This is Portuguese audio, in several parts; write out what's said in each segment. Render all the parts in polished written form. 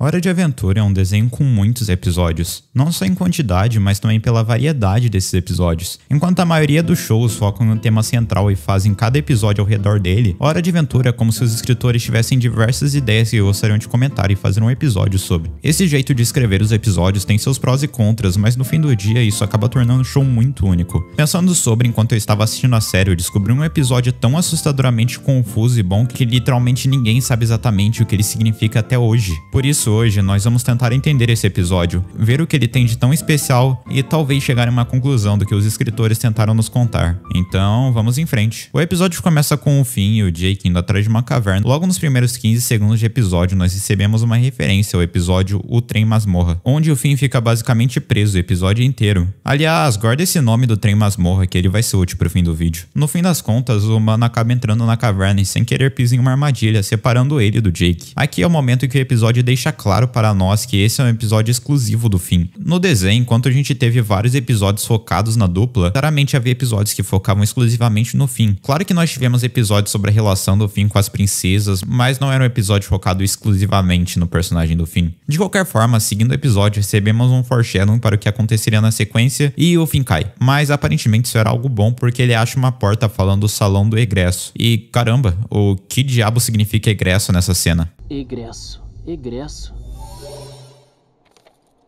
Hora de Aventura é um desenho com muitos episódios, não só em quantidade, mas também pela variedade desses episódios. Enquanto a maioria dos shows focam no tema central e fazem cada episódio ao redor dele, Hora de Aventura é como se os escritores tivessem diversas ideias que gostariam de comentar e fazer um episódio sobre. Esse jeito de escrever os episódios tem seus prós e contras, mas no fim do dia isso acaba tornando o show muito único. Pensando sobre enquanto eu estava assistindo a série, eu descobri um episódio tão assustadoramente confuso e bom que literalmente ninguém sabe exatamente o que ele significa até hoje. Por isso, hoje nós vamos tentar entender esse episódio, ver o que ele tem de tão especial e talvez chegar a uma conclusão do que os escritores tentaram nos contar. Então, vamos em frente. O episódio começa com o Finn e o Jake indo atrás de uma caverna. Logo nos primeiros 15 segundos de episódio, nós recebemos uma referência ao episódio O Trem Masmorra, onde o Finn fica basicamente preso o episódio inteiro. Aliás, guarda esse nome do Trem Masmorra que ele vai ser útil pro fim do vídeo. No fim das contas, o humano acaba entrando na caverna e sem querer pisa em uma armadilha, separando ele do Jake. Aqui é o momento em que o episódio deixa claro para nós que esse é um episódio exclusivo do Finn. No desenho, enquanto a gente teve vários episódios focados na dupla, claramente havia episódios que focavam exclusivamente no Finn. Claro que nós tivemos episódios sobre a relação do Finn com as princesas, mas não era um episódio focado exclusivamente no personagem do Finn. De qualquer forma, seguindo o episódio, recebemos um foreshadowing para o que aconteceria na sequência e o Finn cai. Mas aparentemente isso era algo bom porque ele acha uma porta falando do salão do egresso. E caramba, o que diabo significa egresso nessa cena? Egresso.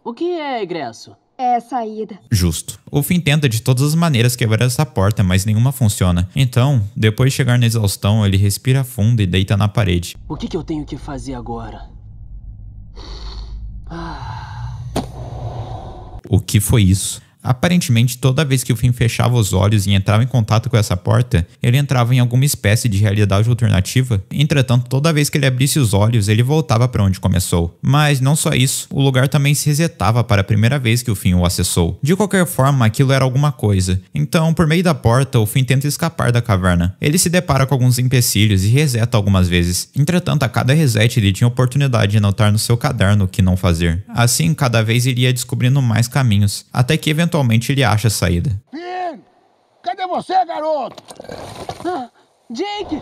O que é egresso? É a saída. Justo. O Finn tenta de todas as maneiras quebrar essa porta, mas nenhuma funciona. Então, depois de chegar na exaustão, ele respira fundo e deita na parede. O que eu tenho que fazer agora? O que foi isso? Aparentemente, toda vez que o Finn fechava os olhos e entrava em contato com essa porta, ele entrava em alguma espécie de realidade alternativa. Entretanto, toda vez que ele abrisse os olhos, ele voltava para onde começou. Mas não só isso, o lugar também se resetava para a primeira vez que o Finn o acessou. De qualquer forma, aquilo era alguma coisa. Então, por meio da porta, o Finn tenta escapar da caverna. Ele se depara com alguns empecilhos e reseta algumas vezes. Entretanto, a cada reset ele tinha a oportunidade de anotar no seu caderno o que não fazer. Assim, cada vez ele ia descobrindo mais caminhos, até que eventualmente ele acha a saída. Finn! Cadê você, garoto? Jake!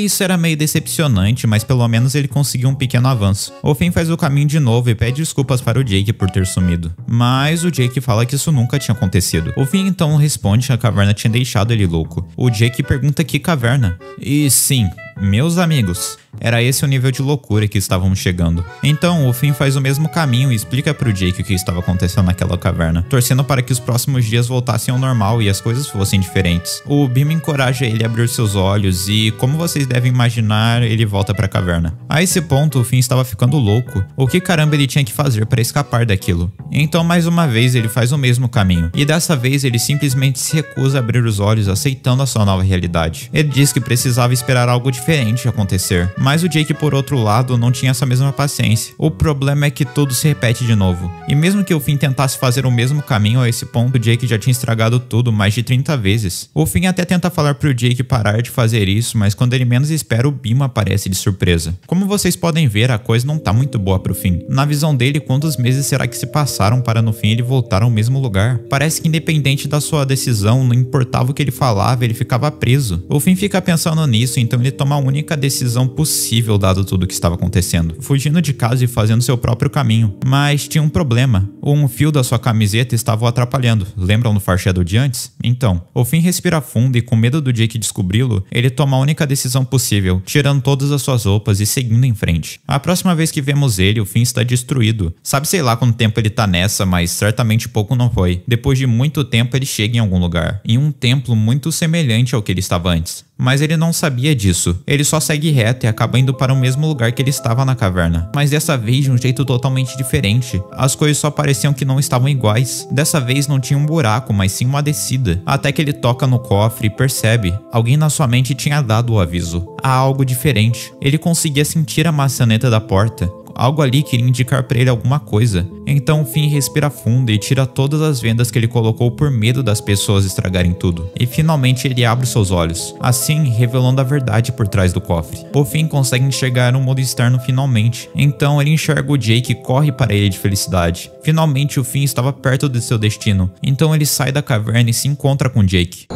Isso era meio decepcionante, mas pelo menos ele conseguiu um pequeno avanço. O Finn faz o caminho de novo e pede desculpas para o Jake por ter sumido. Mas o Jake fala que isso nunca tinha acontecido. O Finn então responde que a caverna tinha deixado ele louco. O Jake pergunta que caverna. E sim, meus amigos, era esse o nível de loucura que estávamos chegando. Então, o Finn faz o mesmo caminho e explica pro Jake o que estava acontecendo naquela caverna, torcendo para que os próximos dias voltassem ao normal e as coisas fossem diferentes. O Bimo encoraja ele a abrir seus olhos e, como vocês devem imaginar, ele volta para a caverna. A esse ponto, o Finn estava ficando louco. O que caramba ele tinha que fazer para escapar daquilo? Então, mais uma vez, ele faz o mesmo caminho. E dessa vez, ele simplesmente se recusa a abrir os olhos, aceitando a sua nova realidade. Ele diz que precisava esperar algo diferente acontecer. Mas o Jake, por outro lado, não tinha essa mesma paciência. O problema é que tudo se repete de novo. E mesmo que o Finn tentasse fazer o mesmo caminho, a esse ponto, o Jake já tinha estragado tudo mais de 30 vezes. O Finn até tenta falar pro Jake parar de fazer isso, mas quando ele menos espera, o Bimo aparece de surpresa. Como vocês podem ver, a coisa não tá muito boa pro Finn. Na visão dele, quantos meses será que se passaram para no fim ele voltar ao mesmo lugar? Parece que independente da sua decisão, não importava o que ele falava, ele ficava preso. O Finn fica pensando nisso, então ele toma a única decisão possível dado tudo o que estava acontecendo, fugindo de casa e fazendo seu próprio caminho. Mas tinha um problema. Um fio da sua camiseta estava o atrapalhando. Lembram do foreshadow de antes? Então, o Finn respira fundo e com medo do Jake descobri-lo, ele toma a única decisão possível, tirando todas as suas roupas e seguindo em frente. A próxima vez que vemos ele, o Finn está destruído. Sabe sei lá quanto tempo ele tá nessa, mas certamente pouco não foi. Depois de muito tempo ele chega em algum lugar, em um templo muito semelhante ao que ele estava antes. Mas ele não sabia disso. Ele só segue reto e acaba indo para o mesmo lugar que ele estava na caverna. Mas dessa vez de um jeito totalmente diferente. As coisas só pareciam que não estavam iguais. Dessa vez não tinha um buraco, mas sim uma descida. Até que ele toca no cofre e percebe. Alguém na sua mente tinha dado o aviso. Há algo diferente. Ele conseguia sentir a maçaneta da porta. Algo ali queria indicar pra ele alguma coisa. Então o Finn respira fundo e tira todas as vendas que ele colocou por medo das pessoas estragarem tudo. E finalmente ele abre seus olhos, assim revelando a verdade por trás do cofre. O Finn consegue enxergar um mundo externo finalmente. Então ele enxerga o Jake e corre para ele de felicidade. Finalmente o Finn estava perto de seu destino. Então ele sai da caverna e se encontra com Jake.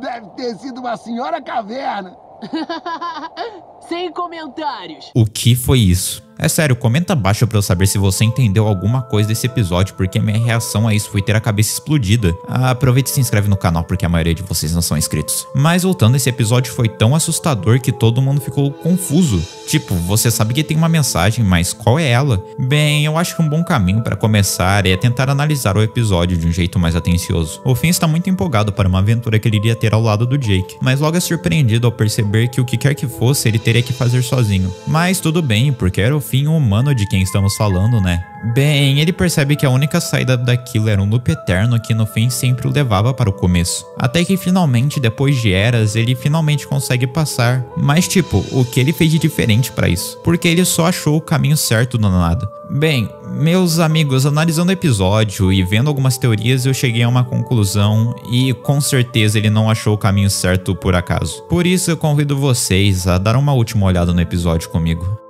Deve ter sido uma senhora caverna. Sem comentários. O que foi isso? É sério, comenta abaixo pra eu saber se você entendeu alguma coisa desse episódio, porque a minha reação a isso foi ter a cabeça explodida. Aproveita e se inscreve no canal, porque a maioria de vocês não são inscritos. Mas voltando, esse episódio foi tão assustador que todo mundo ficou confuso. Tipo, você sabe que tem uma mensagem, mas qual é ela? Bem, eu acho que um bom caminho para começar é tentar analisar o episódio de um jeito mais atencioso. O Finn está muito empolgado para uma aventura que ele iria ter ao lado do Jake, mas logo é surpreendido ao perceber que o que quer que fosse ele teria que fazer sozinho. Mas tudo bem, porque era o Finn humano de quem estamos falando, né? Bem, ele percebe que a única saída daquilo era um loop eterno que no fim sempre o levava para o começo. Até que finalmente, depois de eras, ele finalmente consegue passar. Mas tipo, o que ele fez de diferente para isso? Porque ele só achou o caminho certo do nada. Bem, meus amigos, analisando o episódio e vendo algumas teorias, eu cheguei a uma conclusão e com certeza ele não achou o caminho certo por acaso. Por isso eu convido vocês a dar uma última olhada no episódio comigo.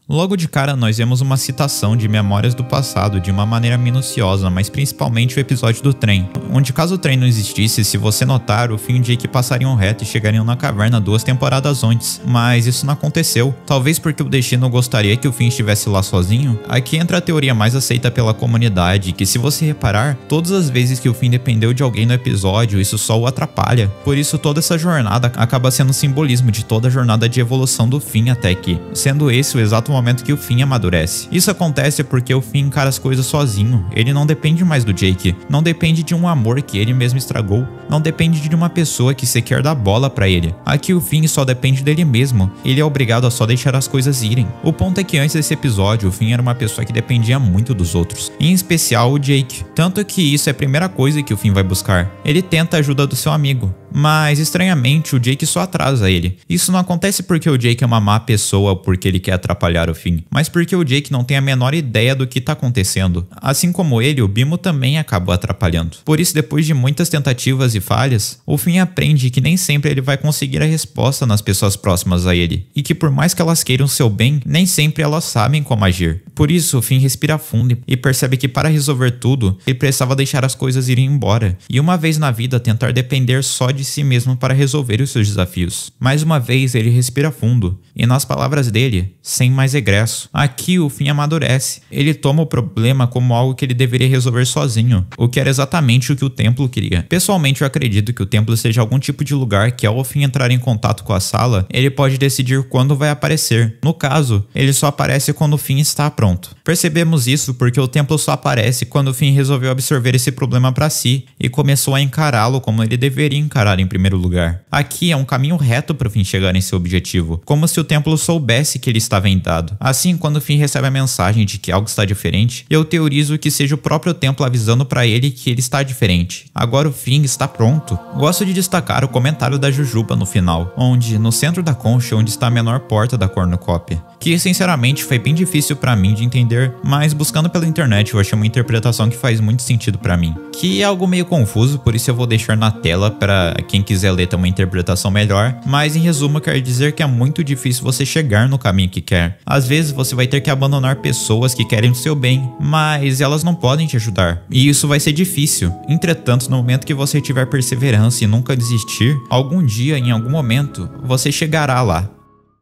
Logo de cara nós vemos uma citação de Memórias do Passado de uma maneira minuciosa, mas principalmente o episódio do trem, onde caso o trem não existisse, se você notar, o Finn e o Jake passariam reto e chegariam na caverna 2 temporadas antes, mas isso não aconteceu, talvez porque o destino gostaria que o Finn estivesse lá sozinho. Aqui entra a teoria mais aceita pela comunidade, que se você reparar, todas as vezes que o Finn dependeu de alguém no episódio, isso só o atrapalha, por isso toda essa jornada acaba sendo um simbolismo de toda a jornada de evolução do Finn até que, sendo esse o exato momento que o Finn amadurece. Isso acontece porque o Finn encara as coisas sozinho, ele não depende mais do Jake, não depende de um amor que ele mesmo estragou, não depende de uma pessoa que sequer dá bola pra ele. Aqui o Finn só depende dele mesmo, ele é obrigado a só deixar as coisas irem. O ponto é que antes desse episódio, o Finn era uma pessoa que dependia muito dos outros, em especial o Jake, tanto que isso é a primeira coisa que o Finn vai buscar. Ele tenta a ajuda do seu amigo, mas estranhamente o Jake só atrasa ele. Isso não acontece porque o Jake é uma má pessoa ou porque ele quer atrapalhar o Finn, mas porque o Jake não tem a menor ideia do que tá acontecendo. Assim como ele, o Bimo também acabou atrapalhando. Por isso, depois de muitas tentativas e falhas, o Finn aprende que nem sempre ele vai conseguir a resposta nas pessoas próximas a ele, e que por mais que elas queiram seu bem, nem sempre elas sabem como agir. Por isso, o Finn respira fundo e percebe que para resolver tudo, ele precisava deixar as coisas irem embora, e uma vez na vida tentar depender só de si mesmo para resolver os seus desafios. Mais uma vez, ele respira fundo, e nas palavras dele, sem mais regresso. Aqui o Finn amadurece. Ele toma o problema como algo que ele deveria resolver sozinho, o que era exatamente o que o templo queria. Pessoalmente eu acredito que o templo seja algum tipo de lugar que ao Finn entrar em contato com a sala, ele pode decidir quando vai aparecer. No caso, ele só aparece quando o Finn está pronto. Percebemos isso porque o templo só aparece quando o Finn resolveu absorver esse problema para si e começou a encará-lo como ele deveria encarar em primeiro lugar. Aqui é um caminho reto para o Finn chegar em seu objetivo, como se o templo soubesse que ele estava vendado. Assim, quando o Finn recebe a mensagem de que algo está diferente, eu teorizo que seja o próprio templo avisando para ele que ele está diferente. Agora o Finn está pronto. Gosto de destacar o comentário da Jujuba no final, onde, no centro da concha, onde está a menor porta da cornucópia, que sinceramente foi bem difícil para mim de entender, mas buscando pela internet eu achei uma interpretação que faz muito sentido para mim, que é algo meio confuso, por isso eu vou deixar na tela para quem quiser ler ter uma interpretação melhor, mas em resumo quer dizer que é muito difícil você chegar no caminho que quer. Às vezes você vai ter que abandonar pessoas que querem o seu bem, mas elas não podem te ajudar, e isso vai ser difícil. Entretanto, no momento que você tiver perseverança e nunca desistir, algum dia, em algum momento, você chegará lá.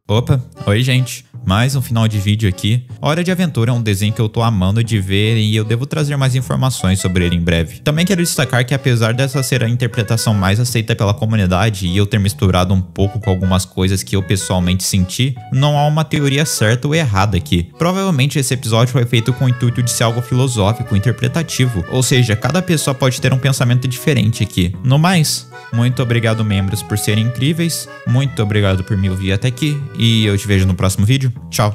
Opa, oi gente, mais um final de vídeo aqui. Hora de Aventura é um desenho que eu tô amando de ver e eu devo trazer mais informações sobre ele em breve. Também quero destacar que apesar dessa ser a interpretação mais aceita pela comunidade e eu ter misturado um pouco com algumas coisas que eu pessoalmente senti, não há uma teoria certa ou errada aqui. Provavelmente esse episódio foi feito com o intuito de ser algo filosófico, interpretativo, ou seja, cada pessoa pode ter um pensamento diferente aqui. No mais, muito obrigado membros por serem incríveis, muito obrigado por me ouvir até aqui e eu te vejo no próximo vídeo. Tchau!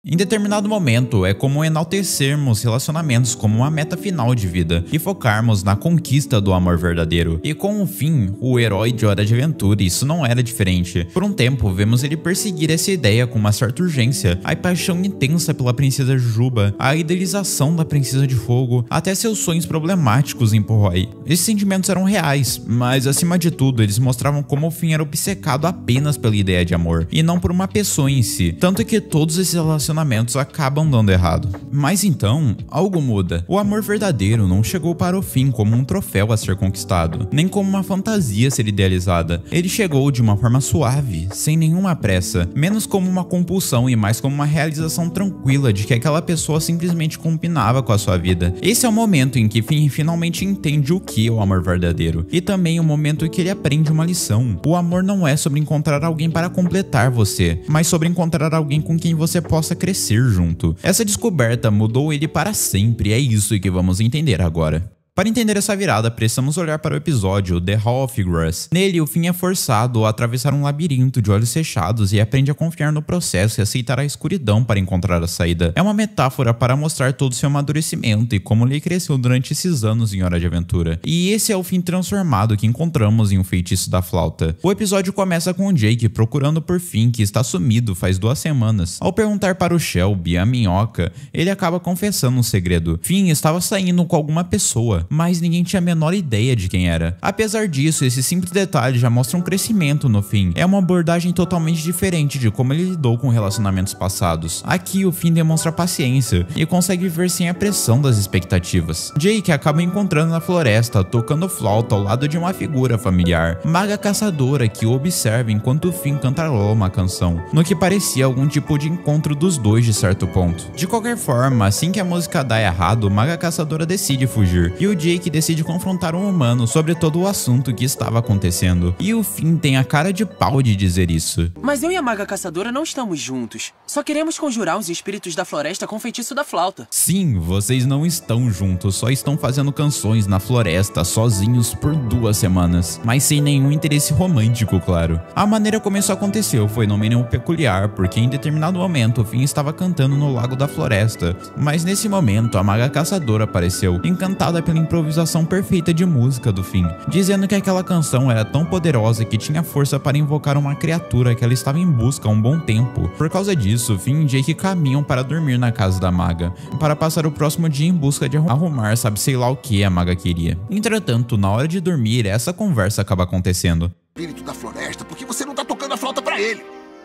Em determinado momento, é comum enaltecermos relacionamentos como uma meta final de vida e focarmos na conquista do amor verdadeiro. E com o Finn, o herói de Hora de Aventura, isso não era diferente. Por um tempo, vemos ele perseguir essa ideia com uma certa urgência, a paixão intensa pela princesa Jujuba, a idealização da princesa de fogo, até seus sonhos problemáticos em Poroi. Esses sentimentos eram reais, mas acima de tudo, eles mostravam como o Finn era obcecado apenas pela ideia de amor, e não por uma pessoa em si. Tanto que todos esses relacionamentos relacionamentos acabam dando errado. Mas então, algo muda. O amor verdadeiro não chegou para o Finn como um troféu a ser conquistado, nem como uma fantasia a ser idealizada. Ele chegou de uma forma suave, sem nenhuma pressa, menos como uma compulsão e mais como uma realização tranquila de que aquela pessoa simplesmente combinava com a sua vida. Esse é o momento em que Finn finalmente entende o que é o amor verdadeiro, e também o momento em que ele aprende uma lição. O amor não é sobre encontrar alguém para completar você, mas sobre encontrar alguém com quem você possa crescer junto. Essa descoberta mudou ele para sempre, e é isso que vamos entender agora. Para entender essa virada, precisamos olhar para o episódio The Hall of Grass. Nele, o Finn é forçado a atravessar um labirinto de olhos fechados e aprende a confiar no processo e aceitar a escuridão para encontrar a saída. É uma metáfora para mostrar todo o seu amadurecimento e como ele cresceu durante esses anos em Hora de Aventura. E esse é o Finn transformado que encontramos em O Feitiço da Flauta. O episódio começa com o Jake procurando por Finn, que está sumido faz 2 semanas. Ao perguntar para o Shelby, a minhoca, ele acaba confessando um segredo. Finn estava saindo com alguma pessoa, mas ninguém tinha a menor ideia de quem era. Apesar disso, esse simples detalhe já mostra um crescimento no Finn. É uma abordagem totalmente diferente de como ele lidou com relacionamentos passados. Aqui o Finn demonstra paciência e consegue viver sem a pressão das expectativas. Jake acaba encontrando na floresta, tocando flauta ao lado de uma figura familiar, Maga Caçadora, que o observa enquanto o Finn cantarola uma canção, no que parecia algum tipo de encontro dos dois de certo ponto. De qualquer forma, assim que a música dá errado, Maga Caçadora decide fugir, e o Jake decide confrontar um humano sobre todo o assunto que estava acontecendo. E o Finn tem a cara de pau de dizer isso. Mas eu e a Maga Caçadora não estamos juntos. Só queremos conjurar os espíritos da floresta com o feitiço da flauta. Sim, vocês não estão juntos, só estão fazendo canções na floresta sozinhos por 2 semanas. Mas sem nenhum interesse romântico, claro. A maneira como isso aconteceu foi no mínimo peculiar, porque em determinado momento o Finn estava cantando no lago da floresta. Mas nesse momento a Maga Caçadora apareceu, encantada pela improvisação perfeita de música do Finn, dizendo que aquela canção era tão poderosa que tinha força para invocar uma criatura que ela estava em busca há um bom tempo. Por causa disso, Finn e Jake caminham para dormir na casa da maga, para passar o próximo dia em busca de arrumar sabe sei lá o que a maga queria. Entretanto, na hora de dormir, essa conversa acaba acontecendo. Espírito da floresta, por que você não tá tocando a flauta pra ele?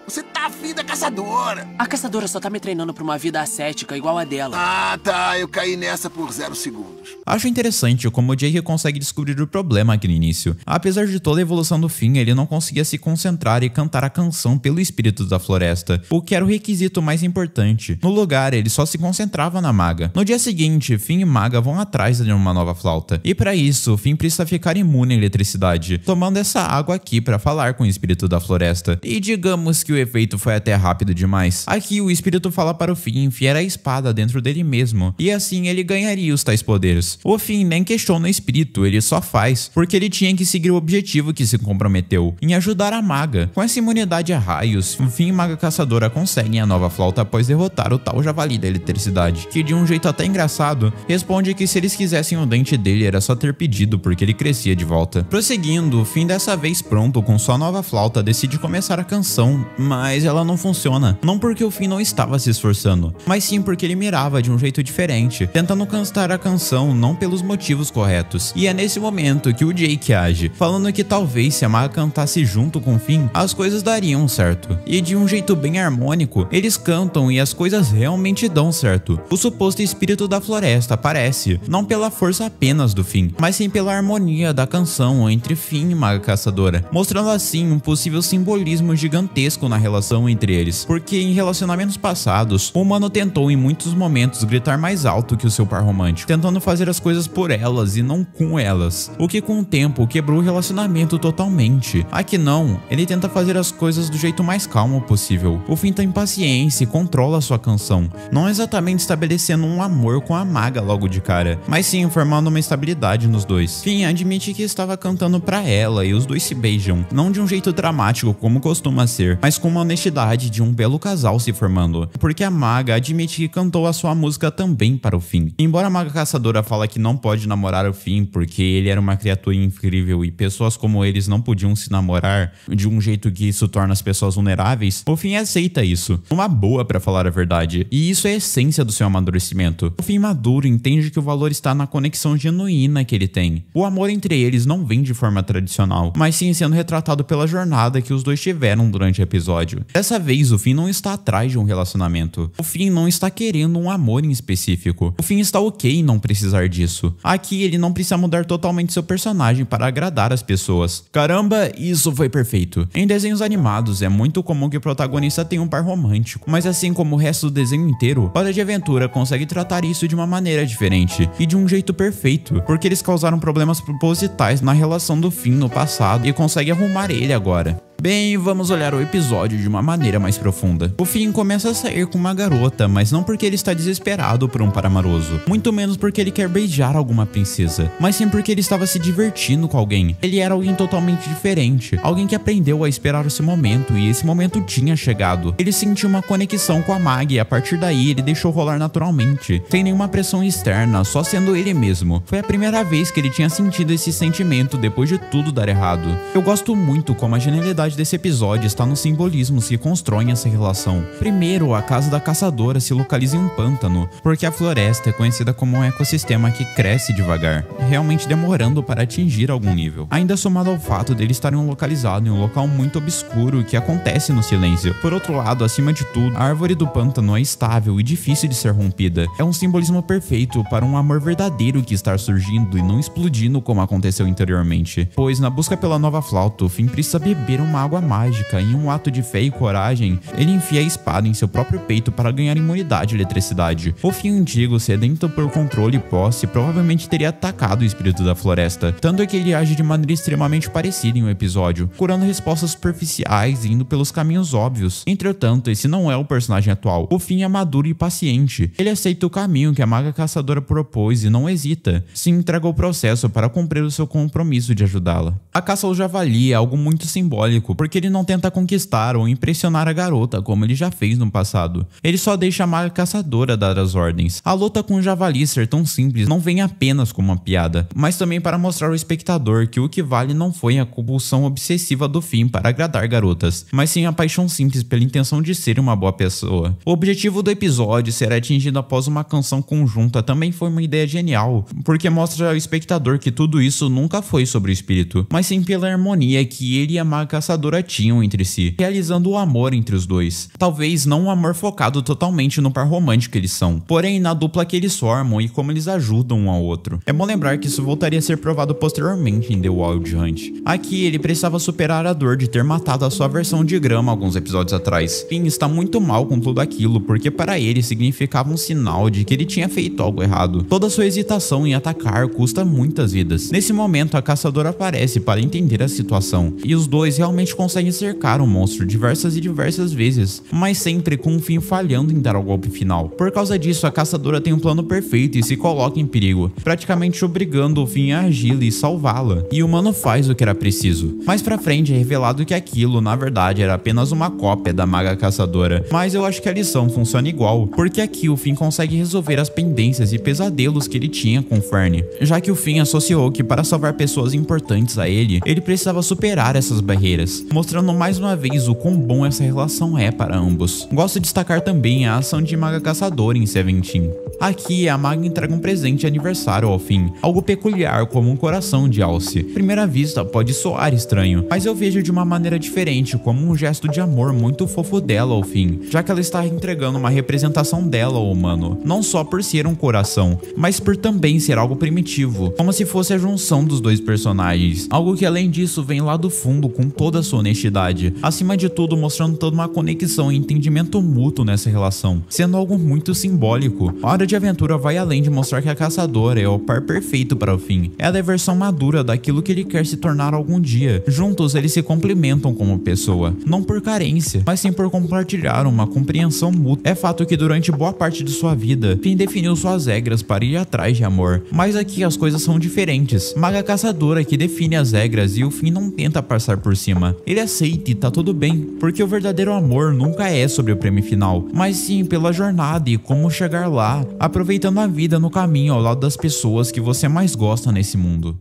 Você tá afim da caçadora. A caçadora só tá me treinando pra uma vida ascética igual a dela. Ah, tá. Eu caí nessa por 0 segundos. Acho interessante como o Jake consegue descobrir o problema aqui no início. Apesar de toda a evolução do Finn, ele não conseguia se concentrar e cantar a canção pelo espírito da floresta, o que era o requisito mais importante. No lugar, ele só se concentrava na maga. No dia seguinte, Finn e maga vão atrás de uma nova flauta. E para isso, Finn precisa ficar imune à eletricidade, tomando essa água aqui para falar com o espírito da floresta. E digamos que o efeito foi até rápido demais. Aqui o espírito fala para o Finn enfiar a espada dentro dele mesmo, e assim ele ganharia os tais poderes. O Finn nem questiona o espírito, ele só faz, porque ele tinha que seguir o objetivo que se comprometeu, em ajudar a maga. Com essa imunidade a raios, o Finn e Maga Caçadora conseguem a nova flauta após derrotar o tal javali da eletricidade, que de um jeito até engraçado, responde que se eles quisessem o dente dele era só ter pedido, porque ele crescia de volta. Prosseguindo, o Finn dessa vez pronto com sua nova flauta decide começar a canção, mas ela não funciona. Não porque o Finn não estava se esforçando, mas sim porque ele mirava de um jeito diferente, tentando cantar a canção não pelos motivos corretos. E é nesse momento que o Jake age, falando que talvez se a maga cantasse junto com o Finn, as coisas dariam certo. E de um jeito bem harmônico, eles cantam e as coisas realmente dão certo. O suposto espírito da floresta aparece, não pela força apenas do Finn, mas sim pela harmonia da canção entre Finn e Maga Caçadora, mostrando assim um possível simbolismo gigantesco na relação entre eles, porque em relacionamentos passados, o humano tentou em muitos momentos gritar mais alto que o seu par romântico, tentando fazer as coisas por elas e não com elas, o que com o tempo quebrou o relacionamento totalmente. Aqui não, ele tenta fazer as coisas do jeito mais calmo possível. O Finn tem paciência e controla sua canção, não exatamente estabelecendo um amor com a maga logo de cara, mas sim formando uma estabilidade nos dois. Finn admite que estava cantando pra ela e os dois se beijam, não de um jeito dramático como costuma ser, mas com uma honestidade de um belo casal se formando, porque a maga admite que cantou a sua música também para o Finn. Embora a Maga Caçadora fala que não pode namorar o Finn porque ele era uma criatura incrível e pessoas como eles não podiam se namorar de um jeito que isso torna as pessoas vulneráveis, o Finn aceita isso, uma boa para falar a verdade, e isso é a essência do seu amadurecimento. O Finn maduro entende que o valor está na conexão genuína que ele tem. O amor entre eles não vem de forma tradicional, mas sim sendo retratado pela jornada que os dois tiveram durante o episódio. episódio. Dessa vez, o Finn não está atrás de um relacionamento. O Finn não está querendo um amor em específico. O Finn está ok em não precisar disso. Aqui, ele não precisa mudar totalmente seu personagem para agradar as pessoas. Caramba, isso foi perfeito. Em desenhos animados, é muito comum que o protagonista tenha um par romântico, mas assim como o resto do desenho inteiro, Hora de Aventura consegue tratar isso de uma maneira diferente e de um jeito perfeito, porque eles causaram problemas propositais na relação do Finn no passado e consegue arrumar ele agora. Bem, vamos olhar o episódio de uma maneira mais profunda. O Finn começa a sair com uma garota, mas não porque ele está desesperado por um par amoroso, muito menos porque ele quer beijar alguma princesa, mas sim porque ele estava se divertindo com alguém. Ele era alguém totalmente diferente, alguém que aprendeu a esperar esse momento e esse momento tinha chegado. Ele sentiu uma conexão com a Mag e a partir daí ele deixou rolar naturalmente, sem nenhuma pressão externa, só sendo ele mesmo. Foi a primeira vez que ele tinha sentido esse sentimento depois de tudo dar errado. Eu gosto muito como a genialidade desse episódio está nos simbolismos que constroem essa relação. Primeiro, a casa da caçadora se localiza em um pântano, porque a floresta é conhecida como um ecossistema que cresce devagar, realmente demorando para atingir algum nível. Ainda somado ao fato dele estar localizado em um local muito obscuro que acontece no silêncio. Por outro lado, acima de tudo, a árvore do pântano é estável e difícil de ser rompida. É um simbolismo perfeito para um amor verdadeiro que está surgindo e não explodindo como aconteceu anteriormente. Pois na busca pela nova flauta, o Finn precisa beber uma água mágica e em um ato de fé e coragem, ele enfia a espada em seu próprio peito para ganhar imunidade e eletricidade. O Finn antigo, sedento por controle e posse, provavelmente teria atacado o espírito da floresta, tanto que ele age de maneira extremamente parecida em um episódio, curando respostas superficiais e indo pelos caminhos óbvios. Entretanto, esse não é o personagem atual. O Finn é maduro e paciente. Ele aceita o caminho que a maga caçadora propôs e não hesita. Se entrega ao processo para cumprir o seu compromisso de ajudá-la. A caça ao javali é algo muito simbólico, porque ele não tenta conquistar ou impressionar a garota como ele já fez no passado. Ele só deixa a maga caçadora dar as ordens. A luta com o javali ser tão simples não vem apenas como uma piada, mas também para mostrar ao espectador que o que vale não foi a compulsão obsessiva do Finn para agradar garotas, mas sim a paixão simples pela intenção de ser uma boa pessoa. O objetivo do episódio ser atingido após uma canção conjunta também foi uma ideia genial, porque mostra ao espectador que tudo isso nunca foi sobre o espírito, mas sim pela harmonia que ele e a maga caçadora tinham entre si, realizando o amor entre os dois. Talvez não um amor focado totalmente no par romântico que eles são, porém na dupla que eles formam e como eles ajudam um ao outro. É bom lembrar que isso voltaria a ser provado posteriormente em The Wild Hunt. Aqui ele precisava superar a dor de ter matado a sua versão de grama alguns episódios atrás. Finn está muito mal com tudo aquilo, porque para ele significava um sinal de que ele tinha feito algo errado. Toda sua hesitação em atacar custa muitas vidas. Nesse momento a caçadora aparece para entender a situação, e os dois realmente conseguem cercar o monstro diversas vezes, mas sempre com um Finn falhando em dar o golpe final. Por causa disso, a caçadora tem um plano perfeito e se coloca em perigo, praticamente obrigando o Finn a agir e salvá-la. E o humano faz o que era preciso. Mais pra frente é revelado que aquilo, na verdade, era apenas uma cópia da maga caçadora, mas eu acho que a lição funciona igual, porque aqui o Finn consegue resolver as pendências e pesadelos que ele tinha com Fern, já que o Finn associou que para salvar pessoas importantes a ele precisava superar essas barreiras, mostrando mais uma vez o quão bom essa relação é para ambos. Gosto de destacar também a ação de maga caçadora em Seventeen. Aqui a maga entrega um presente de aniversário ao Finn, algo peculiar como um coração de alce. À primeira vista pode soar estranho, mas eu vejo de uma maneira diferente, como um gesto de amor muito fofo dela ao Finn, já que ela está entregando uma representação dela ao humano, não só por ser um coração, mas por também ser algo primitivo, como se fosse a junção dos dois personagens, algo que além disso vem lá do fundo com toda a sua honestidade, acima de tudo mostrando toda uma conexão e entendimento mútuo nessa relação, sendo algo muito simbólico. A Hora de Aventura vai além de mostrar que a caçadora é o par perfeito para o Finn, ela é a versão madura daquilo que ele quer se tornar algum dia. Juntos eles se complementam como pessoa, não por carência, mas sim por compartilhar uma compreensão mútua. É fato que durante boa parte de sua vida, Finn definiu suas regras para ir atrás de amor, mas aqui as coisas são diferentes. Maga caçadora que define as regras e o Finn não tenta passar por cima. Ele aceita e tá tudo bem, porque o verdadeiro amor nunca é sobre o prêmio final, mas sim pela jornada e como chegar lá, aproveitando a vida no caminho ao lado das pessoas que você mais gosta nesse mundo.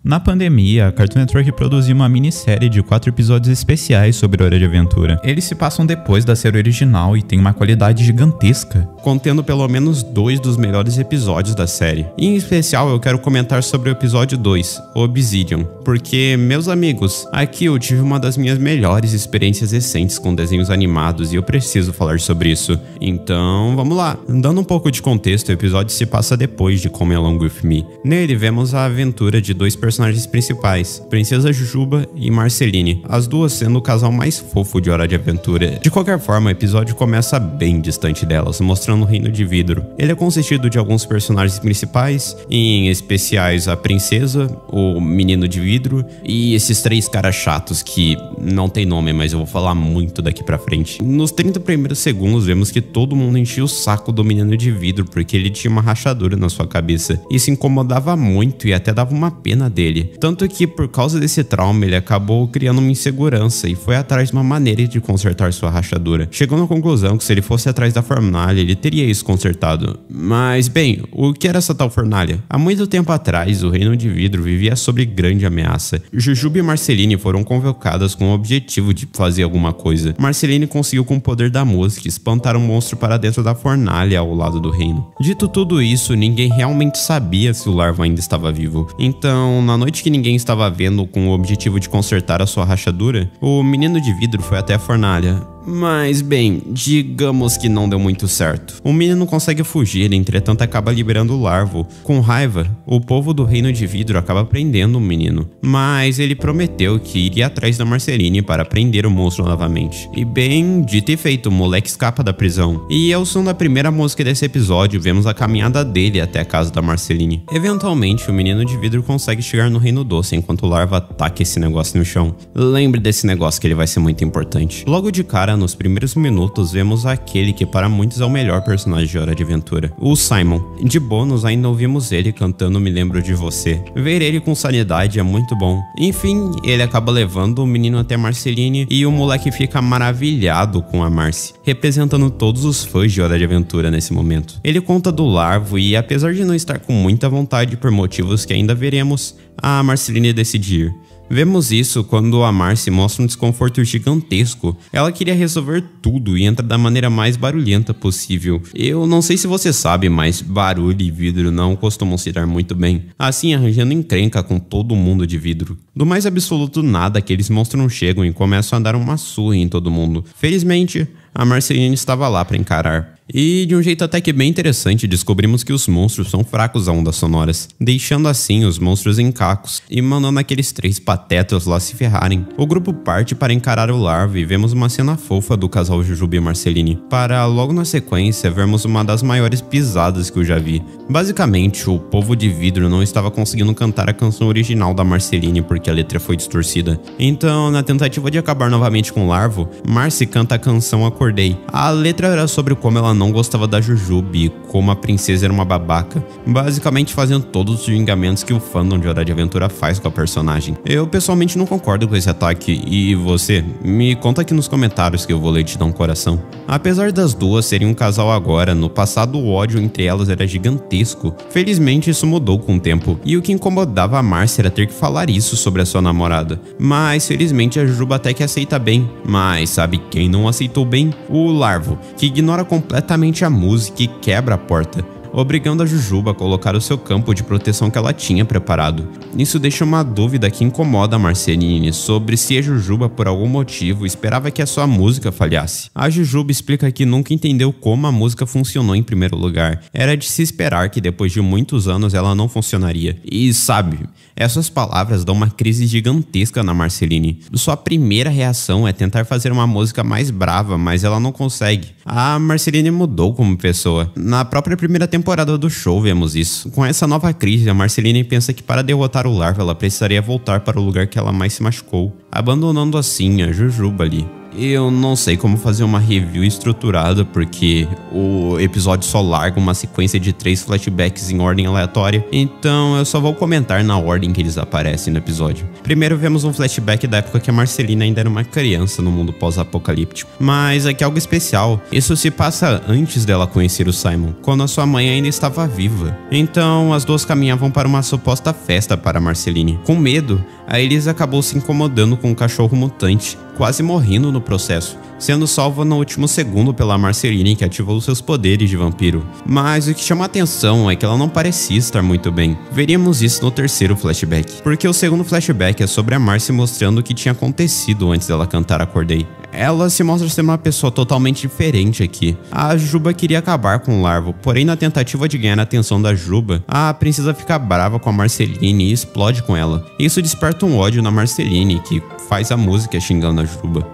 Na pandemia, a Cartoon Network produziu uma minissérie de 4 episódios especiais sobre Hora de Aventura. Eles se passam depois da série original e tem uma qualidade gigantesca, contendo pelo menos 2 dos melhores episódios da série. E, em especial, eu quero comentar sobre o episódio 2, Obsidian, porque, meus amigos, aqui eu tive uma das minhas melhores experiências recentes com desenhos animados e eu preciso falar sobre isso. Então, vamos lá. Dando um pouco de contexto, o episódio se passa depois de Come Along With Me. Nele, vemos a aventura de 2 personagens principais, Princesa Jujuba e Marceline, as duas sendo o casal mais fofo de Hora de Aventura. De qualquer forma, o episódio começa bem distante delas, mostrando o Reino de Vidro. Ele é consistido de alguns personagens principais, em especiais a princesa, o menino de vidro e esses 3 caras chatos que não tem nome, mas eu vou falar muito daqui pra frente. Nos 30 primeiros segundos, vemos que todo mundo enchia o saco do menino de vidro porque ele tinha uma rachadura na sua cabeça e se incomodava muito e até dava uma pena dele. Tanto que, por causa desse trauma, ele acabou criando uma insegurança e foi atrás de uma maneira de consertar sua rachadura. Chegou na conclusão que se ele fosse atrás da fornalha, ele teria isso consertado. Mas, bem, o que era essa tal fornalha? Há muito tempo atrás, o Reino de Vidro vivia sob grande ameaça. Jujuba e Marceline foram convocadas com o objetivo de fazer alguma coisa. Marceline conseguiu, com o poder da música, espantar um monstro para dentro da fornalha ao lado do reino. Dito tudo isso, ninguém realmente sabia se o Larvo ainda estava vivo. Então, na noite que ninguém estava vendo com o objetivo de consertar a sua rachadura, o menino de vidro foi até a fornalha. Mas, bem, digamos que não deu muito certo. O menino consegue fugir, entretanto acaba liberando o Larvo. Com raiva, o povo do Reino de Vidro acaba prendendo o menino. Mas ele prometeu que iria atrás da Marceline para prender o monstro novamente. E bem, dito e feito, o moleque escapa da prisão. E ao som da primeira música desse episódio, vemos a caminhada dele até a casa da Marceline. Eventualmente, o menino de vidro consegue chegar no Reino Doce enquanto o Larva ataca esse negócio no chão. Lembre desse negócio que ele vai ser muito importante. Logo de cara, nos primeiros minutos, vemos aquele que para muitos é o melhor personagem de Hora de Aventura, o Simon. De bônus, ainda ouvimos ele cantando Me Lembro de Você. Ver ele com sanidade é muito bom. Enfim, ele acaba levando o menino até Marceline e o moleque fica maravilhado com a Marcy, representando todos os fãs de Hora de Aventura nesse momento. Ele conta do Larvo e, apesar de não estar com muita vontade por motivos que ainda veremos, a Marceline decide ir. Vemos isso quando a Marcy mostra um desconforto gigantesco. Ela queria resolver tudo e entra da maneira mais barulhenta possível. Eu não sei se você sabe, mas barulho e vidro não costumam se dar muito bem. Assim, arranjando encrenca com todo mundo de vidro. Do mais absoluto nada, aqueles monstros chegam e começam a dar uma surra em todo mundo. Felizmente, a Marceline estava lá para encarar. E de um jeito até que bem interessante, descobrimos que os monstros são fracos a ondas sonoras, deixando assim os monstros em cacos e mandando aqueles 3 patetas lá se ferrarem. O grupo parte para encarar o Larva e vemos uma cena fofa do casal Jujuba e Marceline, para logo na sequência vermos uma das maiores pisadas que eu já vi. Basicamente, o povo de vidro não estava conseguindo cantar a canção original da Marceline porque a letra foi distorcida. Então, na tentativa de acabar novamente com o Larvo, Marcy canta a canção Acordei. A letra era sobre como ela não gostava da Jujuba e como a princesa era uma babaca, basicamente fazendo todos os vingamentos que o fandom de Hora de Aventura faz com a personagem. Eu pessoalmente não concordo com esse ataque, e você? Me conta aqui nos comentários que eu vou ler e te dar um coração. Apesar das duas serem um casal agora, no passado o ódio entre elas era gigantesco. Felizmente isso mudou com o tempo, e o que incomodava a Marcy era ter que falar isso sobre a sua namorada. Mas felizmente a Jujuba até que aceita bem. Mas sabe quem não aceitou bem? O Larvo, que ignora completamente a música e quebra a porta, obrigando a Jujuba a colocar o seu campo de proteção que ela tinha preparado. Isso deixa uma dúvida que incomoda a Marceline sobre se a Jujuba, por algum motivo, esperava que a sua música falhasse. A Jujuba explica que nunca entendeu como a música funcionou em primeiro lugar. Era de se esperar que depois de muitos anos ela não funcionaria. E sabe, essas palavras dão uma crise gigantesca na Marceline. Sua primeira reação é tentar fazer uma música mais brava, mas ela não consegue. A Marceline mudou como pessoa. Na própria primeira temporada do show vemos isso. Com essa nova crise, a Marceline pensa que para derrotar o Larva ela precisaria voltar para o lugar que ela mais se machucou, abandonando assim a Jujuba ali. Eu não sei como fazer uma review estruturada, porque o episódio só larga uma sequência de 3 flashbacks em ordem aleatória, então eu só vou comentar na ordem que eles aparecem no episódio. Primeiro vemos um flashback da época que a Marceline ainda era uma criança no mundo pós-apocalíptico. Mas aqui é algo especial, isso se passa antes dela conhecer o Simon, quando a sua mãe ainda estava viva. Então as duas caminhavam para uma suposta festa para Marceline. Com medo, a Elise acabou se incomodando com um cachorro mutante, quase morrendo no processo, sendo salva no último segundo pela Marceline, que ativou seus poderes de vampiro. Mas o que chama a atenção é que ela não parecia estar muito bem. Veríamos isso no terceiro flashback, porque o segundo flashback é sobre a Marcy mostrando o que tinha acontecido antes dela cantar Acordei. Ela se mostra ser uma pessoa totalmente diferente aqui. A Juba queria acabar com o Larvo, porém na tentativa de ganhar a atenção da Juba, a princesa fica brava com a Marceline e explode com ela. Isso desperta um ódio na Marceline, que faz a música xingando a Juba.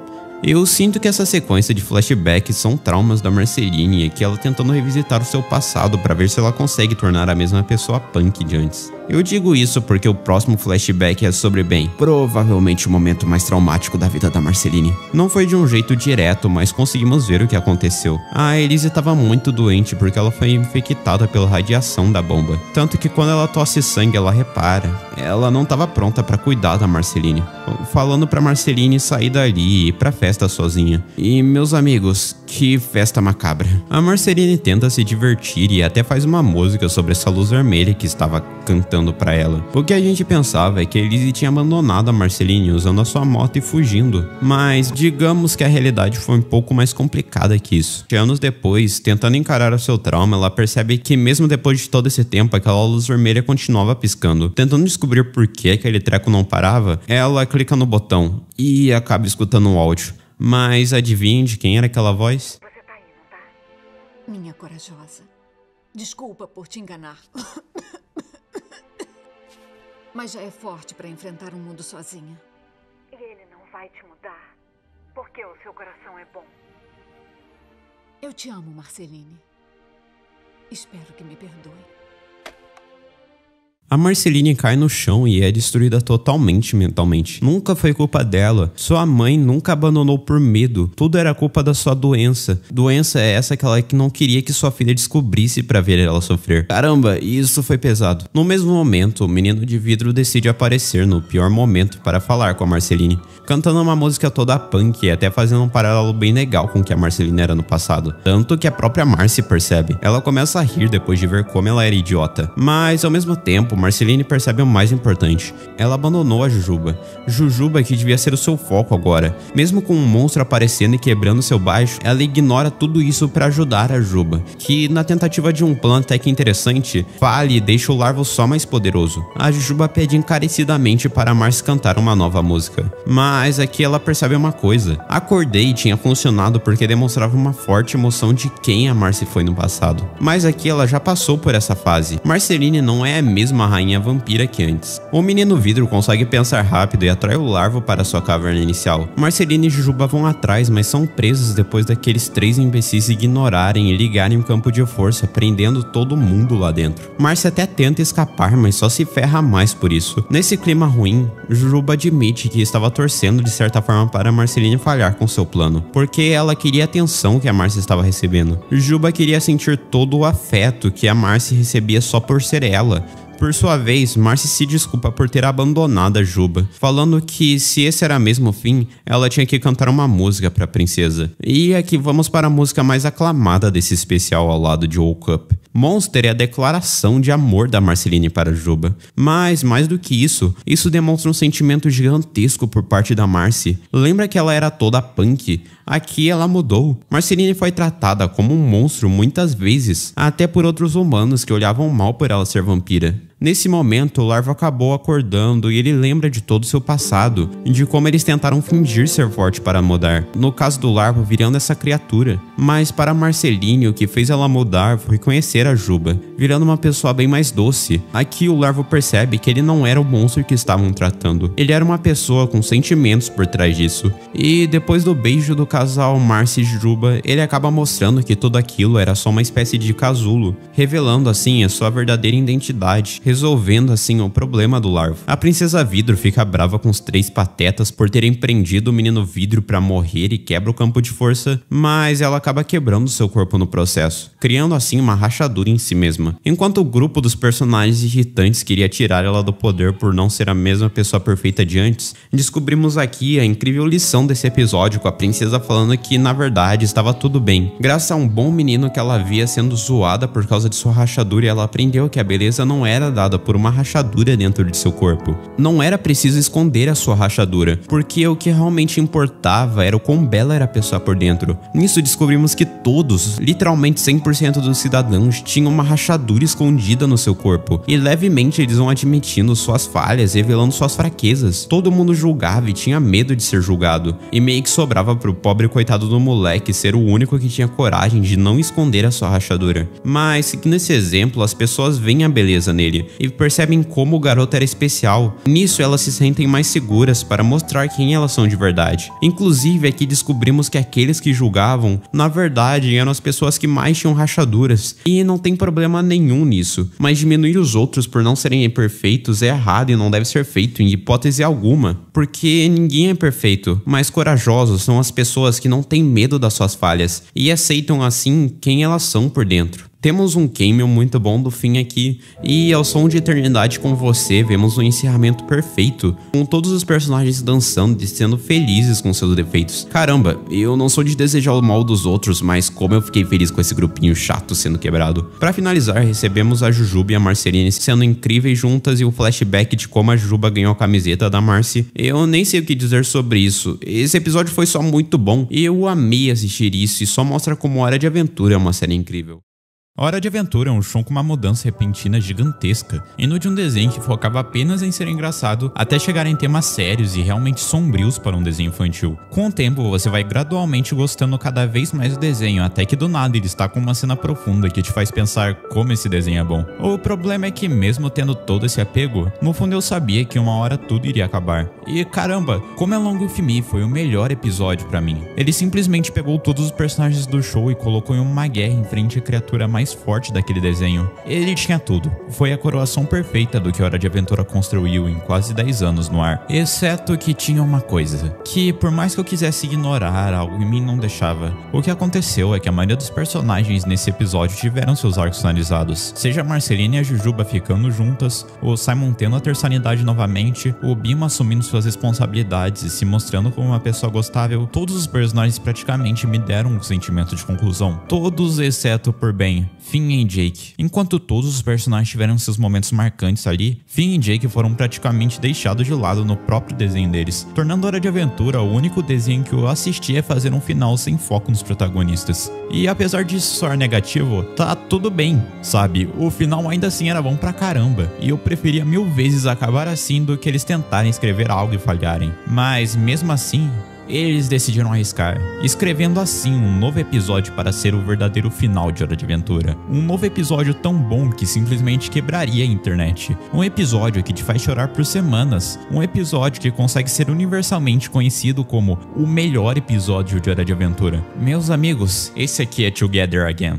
Eu sinto que essa sequência de flashbacks são traumas da Marceline e que ela tentando revisitar o seu passado para ver se ela consegue tornar a mesma pessoa punk de antes. Eu digo isso porque o próximo flashback é sobre, bem, provavelmente o momento mais traumático da vida da Marceline. Não foi de um jeito direto, mas conseguimos ver o que aconteceu. A Elise estava muito doente porque ela foi infectada pela radiação da bomba. Tanto que quando ela tosse sangue, ela repara. Ela não estava pronta para cuidar da Marceline. Falando pra Marceline sair dali e ir pra festa sozinha. E, meus amigos, que festa macabra. A Marceline tenta se divertir e até faz uma música sobre essa luz vermelha que estava cantando pra ela. O que a gente pensava é que a Elise tinha abandonado a Marceline usando a sua moto e fugindo. Mas digamos que a realidade foi um pouco mais complicada que isso. Anos depois, tentando encarar o seu trauma, ela percebe que mesmo depois de todo esse tempo, aquela luz vermelha continuava piscando. Tentando descobrir por que aquele treco não parava, ela clica no botão e acaba escutando um áudio. Mas adivinha de quem era aquela voz? Você tá aí, não tá? Minha corajosa. Desculpa por te enganar. Mas já é forte para enfrentar um mundo sozinha. E ele não vai te mudar, porque o seu coração é bom. Eu te amo, Marceline. Espero que me perdoe. A Marceline cai no chão e é destruída totalmente mentalmente. Nunca foi culpa dela. Sua mãe nunca abandonou por medo. Tudo era culpa da sua doença. Doença é essa que ela não queria que sua filha descobrisse pra ver ela sofrer. Caramba, isso foi pesado. No mesmo momento, o menino de vidro decide aparecer no pior momento para falar com a Marceline, cantando uma música toda punk e até fazendo um paralelo bem legal com o que a Marceline era no passado. Tanto que a própria Marcy percebe. Ela começa a rir depois de ver como ela era idiota. Mas ao mesmo tempo, Marceline percebe o mais importante. Ela abandonou a Jujuba. Jujuba que devia ser o seu foco agora. Mesmo com um monstro aparecendo e quebrando seu baixo, ela ignora tudo isso para ajudar a Juba, que na tentativa de um plano até que interessante, falha e deixa o Larvo só mais poderoso. A Jujuba pede encarecidamente para Marcy cantar uma nova música. Mas aqui ela percebe uma coisa. Acordei tinha funcionado porque demonstrava uma forte emoção de quem a Marcy foi no passado. Mas aqui ela já passou por essa fase. Marceline não é a mesma rainha vampira que antes. O menino vidro consegue pensar rápido e atrai o Larvo para sua caverna inicial. Marceline e Jujuba vão atrás, mas são presos depois daqueles 3 imbecis ignorarem e ligarem um campo de força, prendendo todo mundo lá dentro. Marcy até tenta escapar, mas só se ferra mais por isso. Nesse clima ruim, Jujuba admite que estava torcendo de certa forma para Marceline falhar com seu plano, porque ela queria a atenção que a Marcy estava recebendo. Juba queria sentir todo o afeto que a Marcy recebia só por ser ela. Por sua vez, Marcy se desculpa por ter abandonado a Juba, falando que se esse era mesmo o fim, ela tinha que cantar uma música para a princesa. E aqui vamos para a música mais aclamada desse especial ao lado de Woke Up. Monster é a declaração de amor da Marceline para Juba. Mas, mais do que isso demonstra um sentimento gigantesco por parte da Marcy. Lembra que ela era toda punk? Aqui ela mudou. Marceline foi tratada como um monstro muitas vezes, até por outros humanos que olhavam mal por ela ser vampira. Nesse momento, o Larvo acabou acordando e ele lembra de todo o seu passado, e de como eles tentaram fingir ser forte para mudar. No caso do Larvo, virando essa criatura. Mas para Marceline, o que fez ela mudar foi conhecer a Juba, virando uma pessoa bem mais doce. Aqui o Larvo percebe que ele não era o monstro que estavam tratando. Ele era uma pessoa com sentimentos por trás disso. E depois do beijo do casal Marcy e Juba, ele acaba mostrando que tudo aquilo era só uma espécie de casulo, revelando assim a sua verdadeira identidade, resolvendo assim o problema do Larvo. A princesa Vidro fica brava com os 3 patetas por terem prendido o menino Vidro pra morrer e quebra o campo de força, mas ela acaba quebrando seu corpo no processo, criando assim uma rachadura em si mesma. Enquanto o grupo dos personagens irritantes queria tirar ela do poder por não ser a mesma pessoa perfeita de antes, descobrimos aqui a incrível lição desse episódio, com a princesa falando que na verdade estava tudo bem, graças a um bom menino que ela via sendo zoada por causa de sua rachadura, e ela aprendeu que a beleza não era dada por uma rachadura dentro de seu corpo. Não era preciso esconder a sua rachadura, porque o que realmente importava era o quão bela era a pessoa por dentro. Nisso descobrimos que todos, literalmente 100% dos cidadãos, tinham uma rachadura escondida no seu corpo, e levemente eles vão admitindo suas falhas, revelando suas fraquezas. Todo mundo julgava e tinha medo de ser julgado, e meio que sobrava pro pobre coitado do moleque ser o único que tinha coragem de não esconder a sua rachadura. Mas seguindo esse exemplo, as pessoas veem a beleza nele e percebem como o garoto era especial. Nisso elas se sentem mais seguras para mostrar quem elas são de verdade. Inclusive aqui descobrimos que aqueles que julgavam, na verdade, eram as pessoas que mais tinham rachaduras, e não tem problema nenhum nisso, mas diminuir os outros por não serem perfeitos é errado e não deve ser feito em hipótese alguma, porque ninguém é perfeito, mas corajosos são as pessoas que não têm medo das suas falhas e aceitam assim quem elas são por dentro. Temos um cameo muito bom do Finn aqui, e ao som de Eternidade com Você, vemos um encerramento perfeito, com todos os personagens dançando e sendo felizes com seus defeitos. Caramba, eu não sou de desejar o mal dos outros, mas como eu fiquei feliz com esse grupinho chato sendo quebrado. Pra finalizar, recebemos a Jujuba e a Marceline sendo incríveis juntas e o flashback de como a Jujuba ganhou a camiseta da Marcy. Eu nem sei o que dizer sobre isso, esse episódio foi só muito bom, e eu amei assistir isso, e só mostra como Hora de Aventura é uma série incrível. Hora de Aventura é um show com uma mudança repentina gigantesca, indo de um desenho que focava apenas em ser engraçado até chegar em temas sérios e realmente sombrios para um desenho infantil. Com o tempo, você vai gradualmente gostando cada vez mais do desenho, até que do nada ele está com uma cena profunda que te faz pensar como esse desenho é bom. O problema é que mesmo tendo todo esse apego, no fundo eu sabia que uma hora tudo iria acabar. E caramba, como é longo o filme, foi o melhor episódio pra mim. Ele simplesmente pegou todos os personagens do show e colocou em uma guerra em frente à criatura mais forte daquele desenho. Ele tinha tudo. Foi a coroação perfeita do que Hora de Aventura construiu em quase 10 anos no ar. Exceto que tinha uma coisa, que por mais que eu quisesse ignorar, algo em mim não deixava. O que aconteceu é que a maioria dos personagens nesse episódio tiveram seus arcos finalizados. Seja a Marceline e a Jujuba ficando juntas, o Simon tendo a ter sanidade novamente, o Bima assumindo suas responsabilidades e se mostrando como uma pessoa gostável, todos os personagens praticamente me deram um sentimento de conclusão. Todos exceto por Ben, Finn e Jake. Enquanto todos os personagens tiveram seus momentos marcantes ali, Finn e Jake foram praticamente deixados de lado no próprio desenho deles, tornando Hora de Aventura o único desenho que eu assisti a fazer um final sem foco nos protagonistas. E apesar disso soar negativo, tá tudo bem, sabe? O final ainda assim era bom pra caramba, e eu preferia 1000 vezes acabar assim do que eles tentarem escrever algo e falharem. Mas mesmo assim, eles decidiram arriscar, escrevendo assim um novo episódio para ser o verdadeiro final de Hora de Aventura. Um novo episódio tão bom que simplesmente quebraria a internet. Um episódio que te faz chorar por semanas. Um episódio que consegue ser universalmente conhecido como o melhor episódio de Hora de Aventura. Meus amigos, esse aqui é Together Again.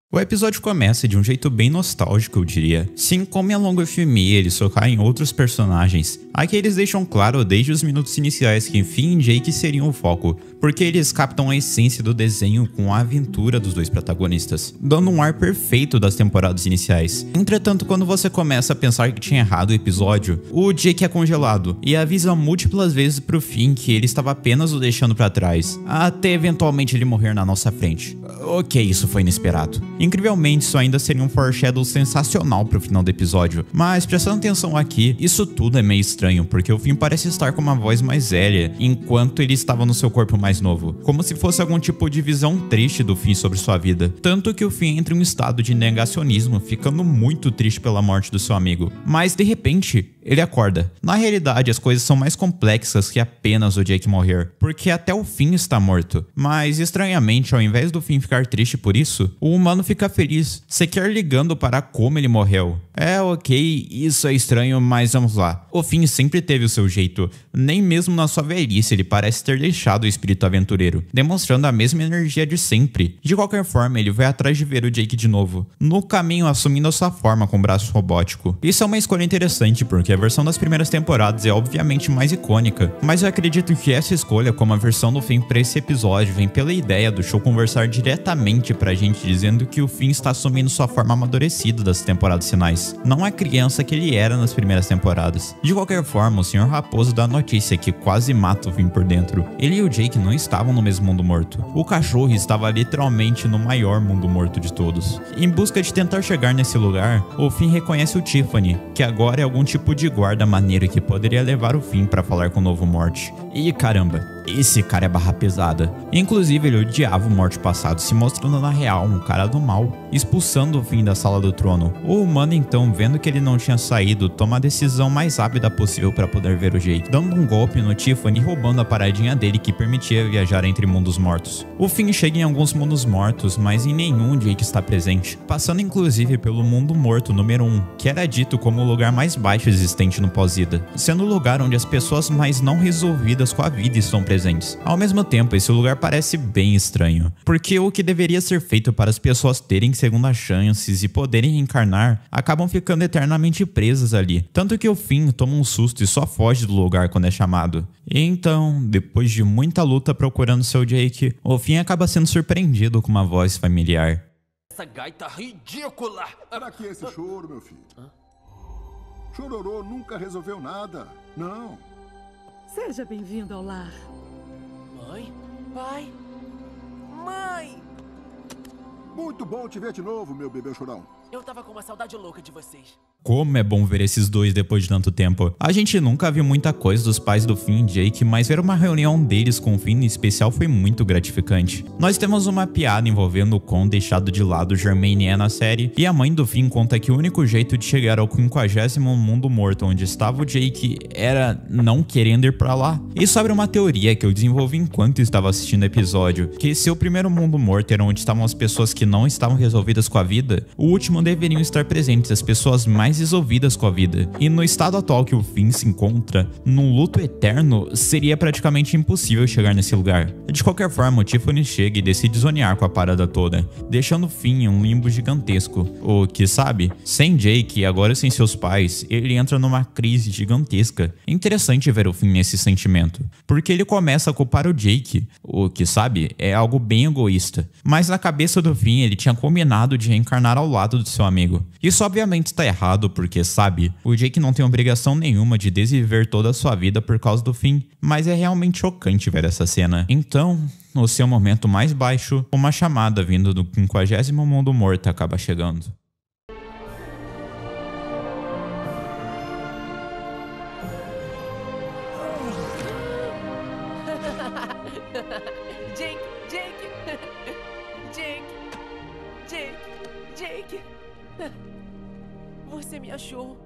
O episódio começa de um jeito bem nostálgico, eu diria. Sim, como ao longo do filme eles focar em outros personagens, aqui eles deixam claro desde os minutos iniciais que Finn e Jake seriam o foco, porque eles captam a essência do desenho com a aventura dos dois protagonistas, dando um ar perfeito das temporadas iniciais. Entretanto, quando você começa a pensar que tinha errado o episódio, o Jake é congelado e avisa múltiplas vezes pro Finn que ele estava apenas o deixando pra trás, até eventualmente ele morrer na nossa frente. Ok, isso foi inesperado. Incrivelmente, isso ainda seria um foreshadow sensacional pro final do episódio, mas prestando atenção aqui, isso tudo é meio estranho, porque o Finn parece estar com uma voz mais velha, enquanto ele estava no seu corpo mais novo, como se fosse algum tipo de visão triste do Finn sobre sua vida, tanto que o Finn entra em um estado de negacionismo, ficando muito triste pela morte do seu amigo, mas de repente, ele acorda. Na realidade, as coisas são mais complexas que apenas o Jake morrer, porque até o Finn está morto. Mas, estranhamente, ao invés do Finn ficar triste por isso, o humano fica feliz, sequer ligando para como ele morreu. Ok, isso é estranho, mas vamos lá. O Finn sempre teve o seu jeito. Nem mesmo na sua velhice ele parece ter deixado o espírito aventureiro, demonstrando a mesma energia de sempre. De qualquer forma, ele vai atrás de ver o Jake de novo, no caminho assumindo a sua forma com braço robótico. Isso é uma escolha interessante, porque a versão das primeiras temporadas é obviamente mais icônica, mas eu acredito que essa escolha como a versão do Finn para esse episódio vem pela ideia do show conversar diretamente pra gente, dizendo que o Finn está assumindo sua forma amadurecida das temporadas finais, não a criança que ele era nas primeiras temporadas. De qualquer forma, o Sr. Raposo dá a notícia que quase mata o Finn por dentro. Ele e o Jake não estavam no mesmo mundo morto. O cachorro estava literalmente no maior mundo morto de todos. Em busca de tentar chegar nesse lugar, o Finn reconhece o Tiffany, que agora é algum tipo de guarda maneiro que poderia levar o Finn para falar com o novo Morte. E caramba, esse cara é barra pesada. Inclusive, ele odiava o Morte passado, se mostrando na real um cara do mal, expulsando o Finn da sala do trono. O humano então, vendo que ele não tinha saído, toma a decisão mais rápida possível para poder ver o Jake, dando um golpe no Tiffany e roubando a paradinha dele que permitia viajar entre mundos mortos. O Finn chega em alguns mundos mortos, mas em nenhum Jake está presente, passando inclusive pelo mundo morto número 1, que era dito como o lugar mais baixo existente no pós-ida, sendo o lugar onde as pessoas mais não resolvidas com a vida estão presentes. Ao mesmo tempo, esse lugar parece bem estranho, porque o que deveria ser feito para as pessoas terem segundas chances e poderem reencarnar, acabam ficando eternamente presas ali, tanto que o Finn toma um susto e só foge do lugar quando é chamado. E então, depois de muita luta procurando seu Jake, o Finn acaba sendo surpreendido com uma voz familiar. Essa gaita ridícula! Para que esse choro, meu filho? Chororô nunca resolveu nada, não. Seja bem-vindo ao lar. Mãe? Pai? Mãe! Muito bom te ver de novo, meu bebê chorão. Eu tava com uma saudade louca de vocês. Como é bom ver esses dois depois de tanto tempo. A gente nunca viu muita coisa dos pais do Finn e Jake, mas ver uma reunião deles com o Finn em especial foi muito gratificante. Nós temos uma piada envolvendo o quão deixado de lado Jermaine é na série, e a mãe do Finn conta que o único jeito de chegar ao 50º mundo morto onde estava o Jake era não querendo ir pra lá. Isso abre uma teoria que eu desenvolvi enquanto estava assistindo o episódio, que se o primeiro mundo morto era onde estavam as pessoas que não estavam resolvidas com a vida, o último deveriam estar presentes as pessoas mais resolvidas com a vida. E no estado atual que o Finn se encontra, num luto eterno, seria praticamente impossível chegar nesse lugar. De qualquer forma, o Tiffany chega e decide zonear com a parada toda, deixando o Finn em um limbo gigantesco. O que sabe, sem Jake e agora sem seus pais, ele entra numa crise gigantesca. É interessante ver o Finn nesse sentimento, porque ele começa a culpar o Jake. O que sabe, é algo bem egoísta. Mas na cabeça do Finn, ele tinha combinado de reencarnar ao lado do seu amigo. Isso obviamente está errado porque, sabe, o Jake não tem obrigação nenhuma de desviver toda a sua vida por causa do Finn, mas é realmente chocante ver essa cena. Então, no seu momento mais baixo, uma chamada vindo do 50º mundo morto acaba chegando. Jake! Você me achou.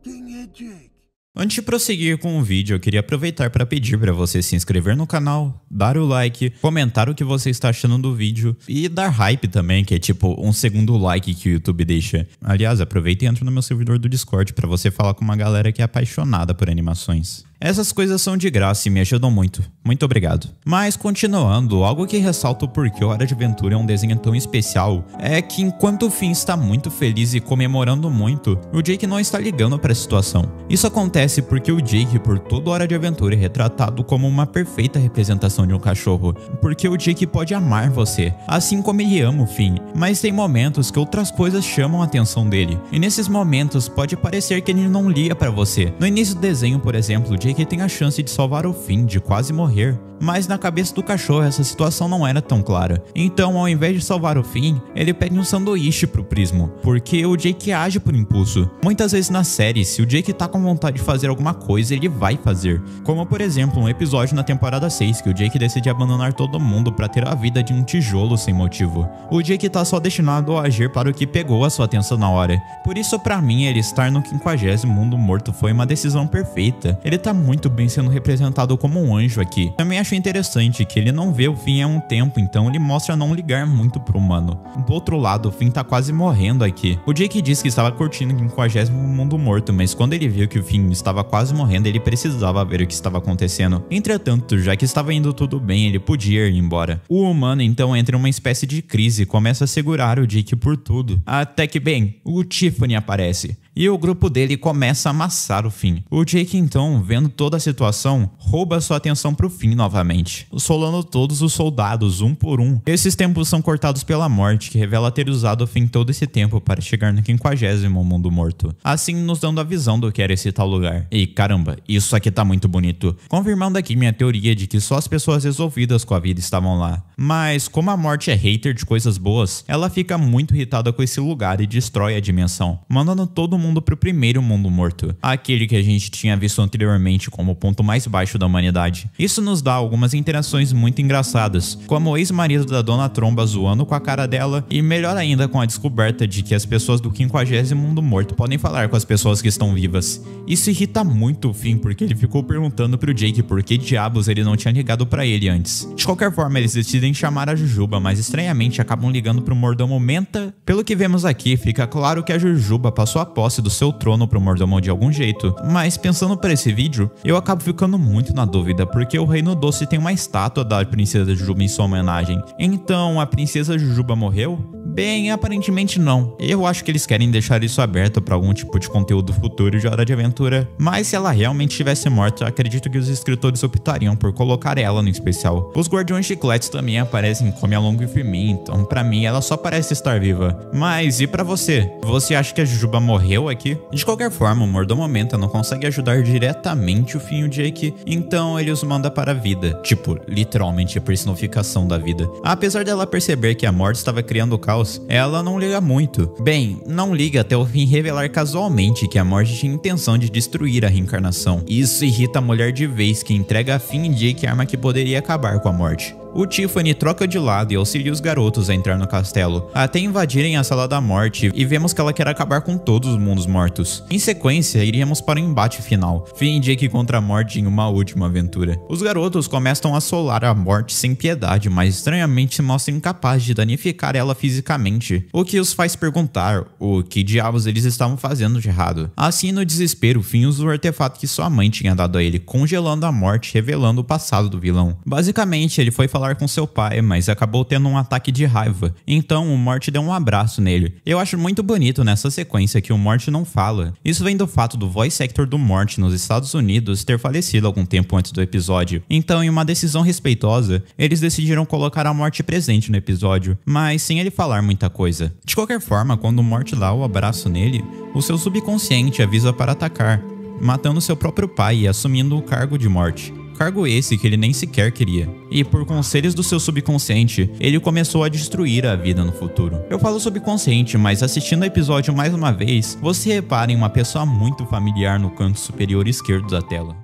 Quem é Jake? Antes de prosseguir com o vídeo, eu queria aproveitar para pedir para você se inscrever no canal, dar o like, comentar o que você está achando do vídeo e dar hype também, que é tipo um segundo like que o YouTube deixa. Aliás, aproveita e entra no meu servidor do Discord para você falar com uma galera que é apaixonada por animações. Essas coisas são de graça e me ajudam muito. Muito obrigado. Mas continuando, algo que ressalta o porquê Hora de Aventura é um desenho tão especial é que enquanto o Finn está muito feliz e comemorando muito, o Jake não está ligando para a situação. Isso acontece porque o Jake, por toda Hora de Aventura, é retratado como uma perfeita representação de um cachorro. Porque o Jake pode amar você, assim como ele ama o Finn, mas tem momentos que outras coisas chamam a atenção dele. E nesses momentos pode parecer que ele não liga para você. No início do desenho, por exemplo, o Jake Jake tem a chance de salvar o Finn de quase morrer. Mas na cabeça do cachorro essa situação não era tão clara. Então, ao invés de salvar o Finn, ele pede um sanduíche pro Prismo, porque o Jake age por impulso. Muitas vezes na série, se o Jake tá com vontade de fazer alguma coisa, ele vai fazer. Como por exemplo, um episódio na temporada 6 que o Jake decide abandonar todo mundo pra ter a vida de um tijolo sem motivo. O Jake tá só destinado a agir para o que pegou a sua atenção na hora. Por isso, pra mim, ele estar no 50º mundo morto foi uma decisão perfeita. Ele tá muito bem sendo representado como um anjo aqui. Também acho interessante que ele não vê o Finn há um tempo, então ele mostra não ligar muito pro humano. Do outro lado, o Finn tá quase morrendo aqui. O Jake disse que estava curtindo o 50º mundo morto, mas quando ele viu que o Finn estava quase morrendo, ele precisava ver o que estava acontecendo. Entretanto, já que estava indo tudo bem, ele podia ir embora. O humano então entra em uma espécie de crise e começa a segurar o Jake por tudo. Até que, bem, o Tiffany aparece. E o grupo dele começa a amassar o Finn. O Jake então, vendo toda a situação, rouba sua atenção pro Finn novamente, solando todos os soldados um por um. Esses tempos são cortados pela morte, que revela ter usado o Finn todo esse tempo para chegar no 50º mundo morto, assim nos dando a visão do que era esse tal lugar. E caramba, isso aqui tá muito bonito, confirmando aqui minha teoria de que só as pessoas resolvidas com a vida estavam lá. Mas como a morte é hater de coisas boas, ela fica muito irritada com esse lugar e destrói a dimensão, mandando todo mundo pro primeiro mundo morto, aquele que a gente tinha visto anteriormente como o ponto mais baixo da humanidade. Isso nos dá algumas interações muito engraçadas, como o ex-marido da Dona Tromba zoando com a cara dela, e melhor ainda com a descoberta de que as pessoas do 50º mundo morto podem falar com as pessoas que estão vivas. Isso irrita muito o Finn, porque ele ficou perguntando pro Jake por que diabos ele não tinha ligado pra ele antes. De qualquer forma, eles decidem chamar a Jujuba, mas estranhamente acabam ligando pro mordomo Menta. Pelo que vemos aqui, fica claro que a Jujuba passou a posse do seu trono pro mordomo de algum jeito, mas pensando por esse vídeo, eu acabo ficando muito na dúvida, porque o Reino Doce tem uma estátua da princesa Jujuba em sua homenagem. Então, a princesa Jujuba morreu? Bem, aparentemente não. Eu acho que eles querem deixar isso aberto para algum tipo de conteúdo futuro de Hora de Aventura, mas se ela realmente tivesse morta, acredito que os escritores optariam por colocar ela no especial. Os Guardiões Chicletes também aparecem Come Along With Me, então pra mim ela só parece estar viva. Mas e pra você? Você acha que a Jujuba morreu aqui? De qualquer forma, o mordomo Menta não consegue ajudar diretamente o Finn e o Jake, então ele os manda para a vida. Tipo, literalmente a personificação da vida. Apesar dela perceber que a morte estava criando caos, ela não liga muito. Bem, não liga até o Finn revelar casualmente que a morte tinha intenção de destruir a reencarnação. Isso irrita a mulher de vez, que entrega a Finn e Jake a arma que poderia acabar com a morte. O Tiffany troca de lado e auxilia os garotos a entrar no castelo, até invadirem a Sala da Morte, e vemos que ela quer acabar com todos os mundos mortos. Em sequência, iríamos para o embate final, Finn e Jake contra a morte em uma última aventura. Os garotos começam a assolar a morte sem piedade, mas estranhamente se mostram incapazes de danificar ela fisicamente, o que os faz perguntar o que diabos eles estavam fazendo de errado. Assim, no desespero, Finn usa o artefato que sua mãe tinha dado a ele, congelando a morte, revelando o passado do vilão. Basicamente, ele foi falar com seu pai, mas acabou tendo um ataque de raiva. Então o Morty deu um abraço nele. Eu acho muito bonito nessa sequência que o Morty não fala. Isso vem do fato do voice actor do Morty nos Estados Unidos ter falecido algum tempo antes do episódio. Então, em uma decisão respeitosa, eles decidiram colocar a Morty presente no episódio, mas sem ele falar muita coisa. De qualquer forma, quando o Morty dá o abraço nele, o seu subconsciente avisa para atacar, matando seu próprio pai e assumindo o cargo de Morty. Cargo esse que ele nem sequer queria. E por conselhos do seu subconsciente, ele começou a destruir a vida no futuro. Eu falo subconsciente, mas assistindo o episódio mais uma vez, você repara em uma pessoa muito familiar no canto superior esquerdo da tela.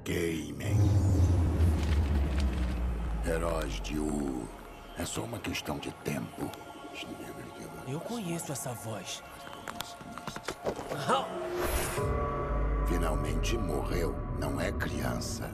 Gaming. Heróis de Ur. É só uma questão de tempo. Eu conheço essa voz. Finalmente morreu, não é criança.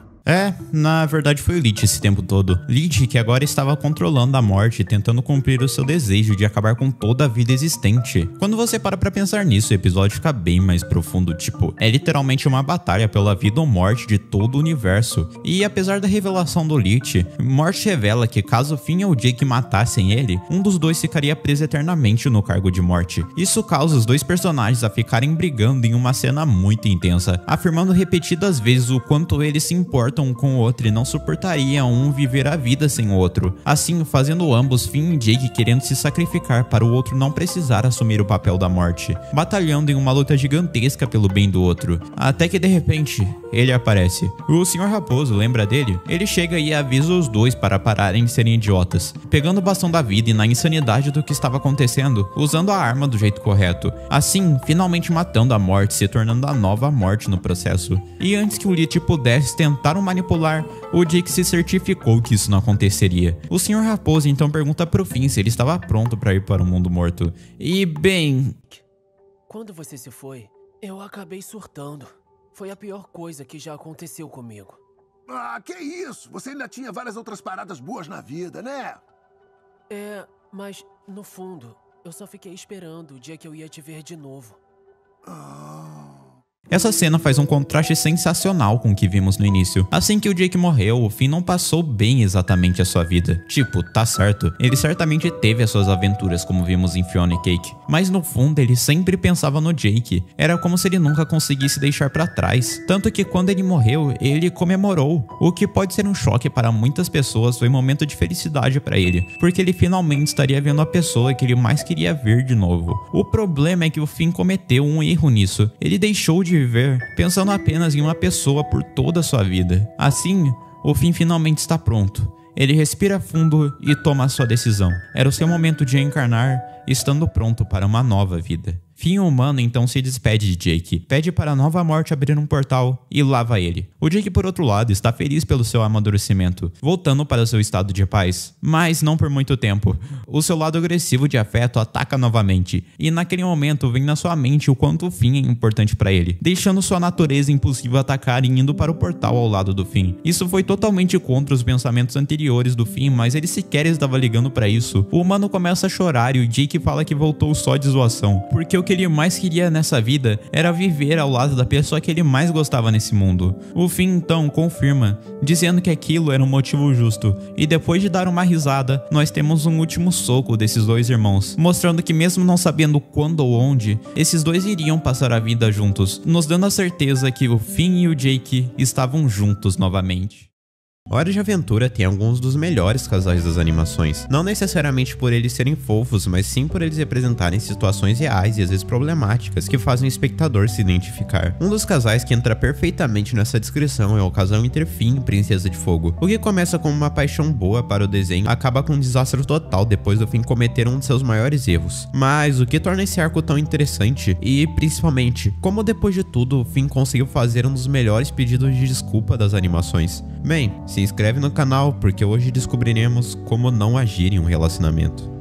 Na verdade foi o Lich esse tempo todo. Lich que agora estava controlando a morte e tentando cumprir o seu desejo de acabar com toda a vida existente. Quando você para pra pensar nisso, o episódio fica bem mais profundo, tipo, é literalmente uma batalha pela vida ou morte de todo o universo. E apesar da revelação do Lich, Morty revela que caso Finn ou Jake matassem ele, um dos dois ficaria preso eternamente no cargo de morte. Isso causa os dois personagens a ficarem brigando em uma cena muito intensa, afirmando repetidas vezes o quanto eles se importam suportam um com o outro e não suportaria um viver a vida sem o outro, assim fazendo ambos, Finn e Jake, querendo se sacrificar para o outro não precisar assumir o papel da morte, batalhando em uma luta gigantesca pelo bem do outro, até que de repente ele aparece. O Sr. Raposo lembra dele? Ele chega e avisa os dois para pararem de serem idiotas, pegando o bastão da vida e na insanidade do que estava acontecendo, usando a arma do jeito correto, assim finalmente matando a morte, se tornando a nova morte no processo. E antes que o Lich pudesse tentar o manipular, o Jake se certificou que isso não aconteceria. O Sr. Raposo então pergunta pro Finn se ele estava pronto para ir para o mundo morto. E bem... Quando você se foi, eu acabei surtando. Foi a pior coisa que já aconteceu comigo. Ah, que isso? Você ainda tinha várias outras paradas boas na vida, né? Mas no fundo, eu só fiquei esperando o dia que eu ia te ver de novo. Essa cena faz um contraste sensacional com o que vimos no início. Assim que o Jake morreu, o Finn não passou bem exatamente a sua vida. Tipo, tá certo, ele certamente teve as suas aventuras como vimos em Fiona e Cake, mas no fundo ele sempre pensava no Jake. Era como se ele nunca conseguisse deixar pra trás. Tanto que quando ele morreu, ele comemorou. O que pode ser um choque para muitas pessoas, foi um momento de felicidade pra ele, porque ele finalmente estaria vendo a pessoa que ele mais queria ver de novo. O problema é que o Finn cometeu um erro nisso. Ele deixou de viver pensando apenas em uma pessoa por toda a sua vida. Assim, o Finn finalmente está pronto. Ele respira fundo e toma a sua decisão. Era o seu momento de encarnar, estando pronto para uma nova vida. Finn humano então se despede de Jake, pede para a nova morte abrir um portal e lava ele. O Jake, por outro lado, está feliz pelo seu amadurecimento, voltando para seu estado de paz. Mas não por muito tempo. O seu lado agressivo de afeto ataca novamente, e naquele momento vem na sua mente o quanto o Finn é importante para ele, deixando sua natureza impulsiva atacar e indo para o portal ao lado do Finn. Isso foi totalmente contra os pensamentos anteriores do Finn, mas ele sequer estava ligando para isso. O humano começa a chorar e o Jake fala que voltou só de zoação, porque o que ele mais queria nessa vida era viver ao lado da pessoa que ele mais gostava nesse mundo. O Finn então confirma, dizendo que aquilo era um motivo justo, e depois de dar uma risada, nós temos um último soco desses dois irmãos, mostrando que mesmo não sabendo quando ou onde, esses dois iriam passar a vida juntos, nos dando a certeza que o Finn e o Jake estavam juntos novamente. Hora de Aventura tem alguns dos melhores casais das animações, não necessariamente por eles serem fofos, mas sim por eles representarem situações reais e às vezes problemáticas que fazem o espectador se identificar. Um dos casais que entra perfeitamente nessa descrição é o casal entre Finn e Princesa de Fogo. O que começa como uma paixão boa para o desenho acaba com um desastre total depois do Finn cometer um de seus maiores erros. Mas o que torna esse arco tão interessante e, principalmente, como depois de tudo o Finn conseguiu fazer um dos melhores pedidos de desculpa das animações. Bem, se inscreve no canal porque hoje descobriremos como não agir em um relacionamento.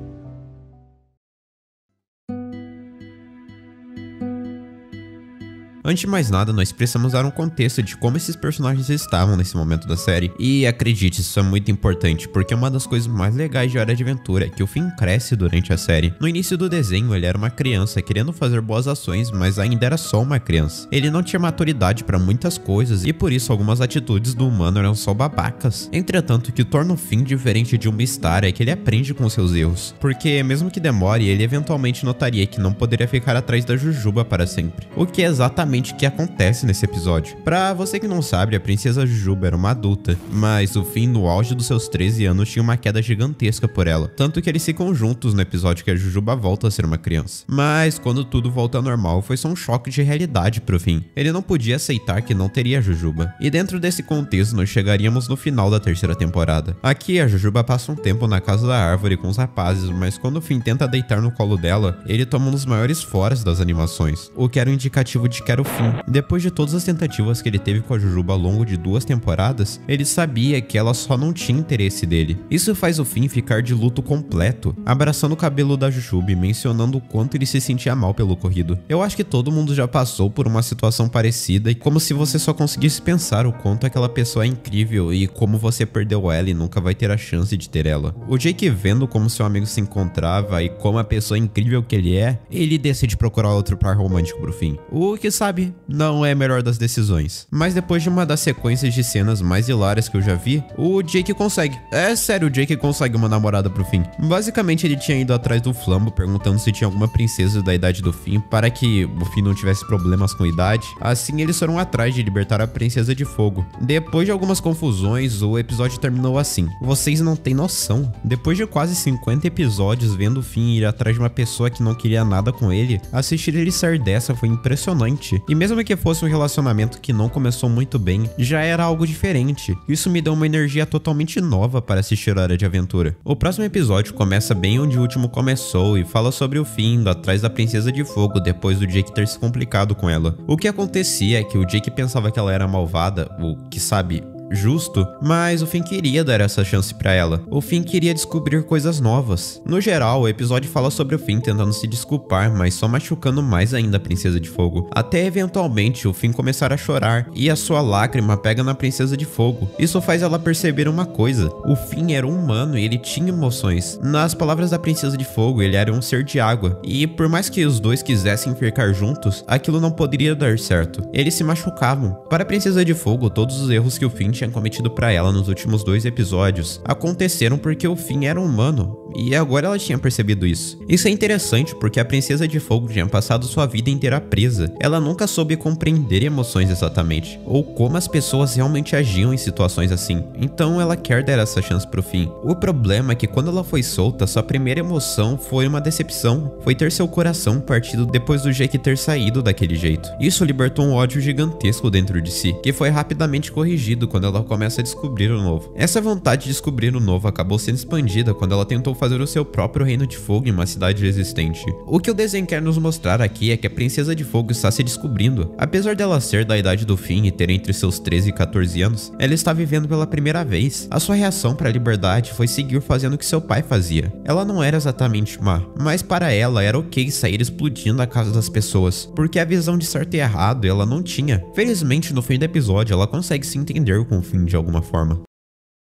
Antes de mais nada, nós precisamos dar um contexto de como esses personagens estavam nesse momento da série. E acredite, isso é muito importante, porque uma das coisas mais legais de Hora de Aventura é que o Finn cresce durante a série. No início do desenho, ele era uma criança querendo fazer boas ações, mas ainda era só uma criança. Ele não tinha maturidade para muitas coisas, e por isso algumas atitudes do humano eram só babacas. Entretanto, o que torna o Finn diferente de um Beastar é que ele aprende com seus erros, porque mesmo que demore, ele eventualmente notaria que não poderia ficar atrás da Jujuba para sempre. O que é exatamente o que acontece nesse episódio. Pra você que não sabe, a princesa Jujuba era uma adulta, mas o Finn, no auge dos seus 13 anos, tinha uma queda gigantesca por ela, tanto que eles ficam juntos no episódio que a Jujuba volta a ser uma criança. Mas quando tudo volta ao normal, foi só um choque de realidade pro Finn. Ele não podia aceitar que não teria a Jujuba. E dentro desse contexto, nós chegaríamos no final da terceira temporada. Aqui, a Jujuba passa um tempo na casa da árvore com os rapazes, mas quando o Finn tenta deitar no colo dela, ele toma um dos maiores foras das animações, o que era um indicativo de que era o Finn. Depois de todas as tentativas que ele teve com a Jujuba ao longo de 2 temporadas, ele sabia que ela só não tinha interesse dele. Isso faz o Finn ficar de luto completo, abraçando o cabelo da Jujuba e mencionando o quanto ele se sentia mal pelo ocorrido. Eu acho que todo mundo já passou por uma situação parecida, e como se você só conseguisse pensar o quanto aquela pessoa é incrível e como você perdeu ela e nunca vai ter a chance de ter ela. O Jake, vendo como seu amigo se encontrava e como a pessoa incrível que ele é, ele decide procurar outro par romântico pro Finn. O que sabe sabe, não é a melhor das decisões. Mas depois de uma das sequências de cenas mais hilárias que eu já vi, o Jake consegue. É sério, o Jake consegue uma namorada pro Finn. Basicamente ele tinha ido atrás do Flambo perguntando se tinha alguma princesa da idade do Finn para que o Finn não tivesse problemas com idade. Assim eles foram atrás de libertar a Princesa de Fogo. Depois de algumas confusões, o episódio terminou assim. Vocês não têm noção. Depois de quase 50 episódios vendo o Finn ir atrás de uma pessoa que não queria nada com ele, assistir ele sair dessa foi impressionante. E mesmo que fosse um relacionamento que não começou muito bem, já era algo diferente. Isso me deu uma energia totalmente nova para assistir Hora de Aventura. O próximo episódio começa bem onde o último começou e fala sobre o Finn indo atrás da Princesa de Fogo depois do Jake ter se complicado com ela. O que acontecia é que o Jake pensava que ela era malvada, ou que sabe, justo, mas o Finn queria dar essa chance pra ela. O Finn queria descobrir coisas novas. No geral, o episódio fala sobre o Finn tentando se desculpar, mas só machucando mais ainda a Princesa de Fogo. Até eventualmente o Finn começar a chorar e a sua lágrima pega na Princesa de Fogo. Isso faz ela perceber uma coisa: o Finn era um humano e ele tinha emoções. Nas palavras da Princesa de Fogo, ele era um ser de água. E por mais que os dois quisessem ficar juntos, aquilo não poderia dar certo. Eles se machucavam. Para a Princesa de Fogo, todos os erros que o Finn tinha cometido pra ela nos últimos 2 episódios aconteceram porque o Finn era humano, e agora ela tinha percebido isso. Isso é interessante porque a Princesa de Fogo tinha passado sua vida inteira presa. Ela nunca soube compreender emoções exatamente, ou como as pessoas realmente agiam em situações assim. Então ela quer dar essa chance pro Finn. O problema é que quando ela foi solta, sua primeira emoção foi uma decepção. Foi ter seu coração partido depois do Jake ter saído daquele jeito. Isso libertou um ódio gigantesco dentro de si, que foi rapidamente corrigido quando ela começa a descobrir o novo. Essa vontade de descobrir o novo acabou sendo expandida quando ela tentou fazer o seu próprio reino de fogo em uma cidade existente. O que o desenho quer nos mostrar aqui é que a Princesa de Fogo está se descobrindo. Apesar dela ser da idade do Finn e ter entre seus 13 e 14 anos, ela está vivendo pela primeira vez. A sua reação para a liberdade foi seguir fazendo o que seu pai fazia. Ela não era exatamente má, mas para ela era ok sair explodindo a casa das pessoas, porque a visão de certo e errado ela não tinha. Felizmente, no fim do episódio, ela consegue se entender com o Finn de alguma forma.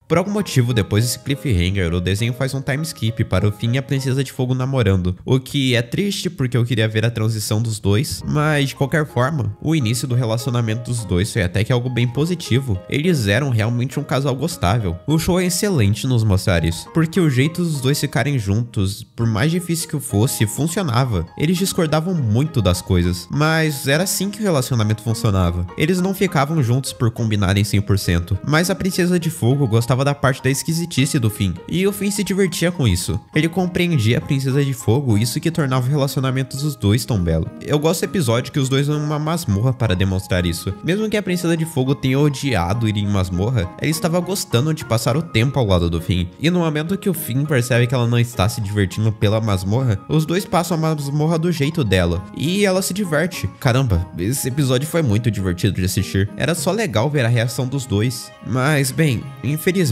Por algum motivo, depois desse cliffhanger, o desenho faz um time skip para o Finn e a Princesa de Fogo namorando, o que é triste porque eu queria ver a transição dos dois, mas de qualquer forma, o início do relacionamento dos dois foi até que algo bem positivo. Eles eram realmente um casal gostável. O show é excelente nos mostrar isso, porque o jeito dos dois ficarem juntos, por mais difícil que fosse, funcionava. Eles discordavam muito das coisas, mas era assim que o relacionamento funcionava. Eles não ficavam juntos por combinarem 100%, mas a Princesa de Fogo gostava da parte da esquisitice do Finn, e o Finn se divertia com isso. Ele compreendia a Princesa de Fogo, isso que tornava o relacionamento dos dois tão belo. Eu gosto do episódio que os dois vão em uma masmorra para demonstrar isso. Mesmo que a Princesa de Fogo tenha odiado ir em masmorra, ela estava gostando de passar o tempo ao lado do Finn. E no momento que o Finn percebe que ela não está se divertindo pela masmorra, os dois passam a masmorra do jeito dela, e ela se diverte. Caramba, esse episódio foi muito divertido de assistir. Era só legal ver a reação dos dois. Mas, bem, infelizmente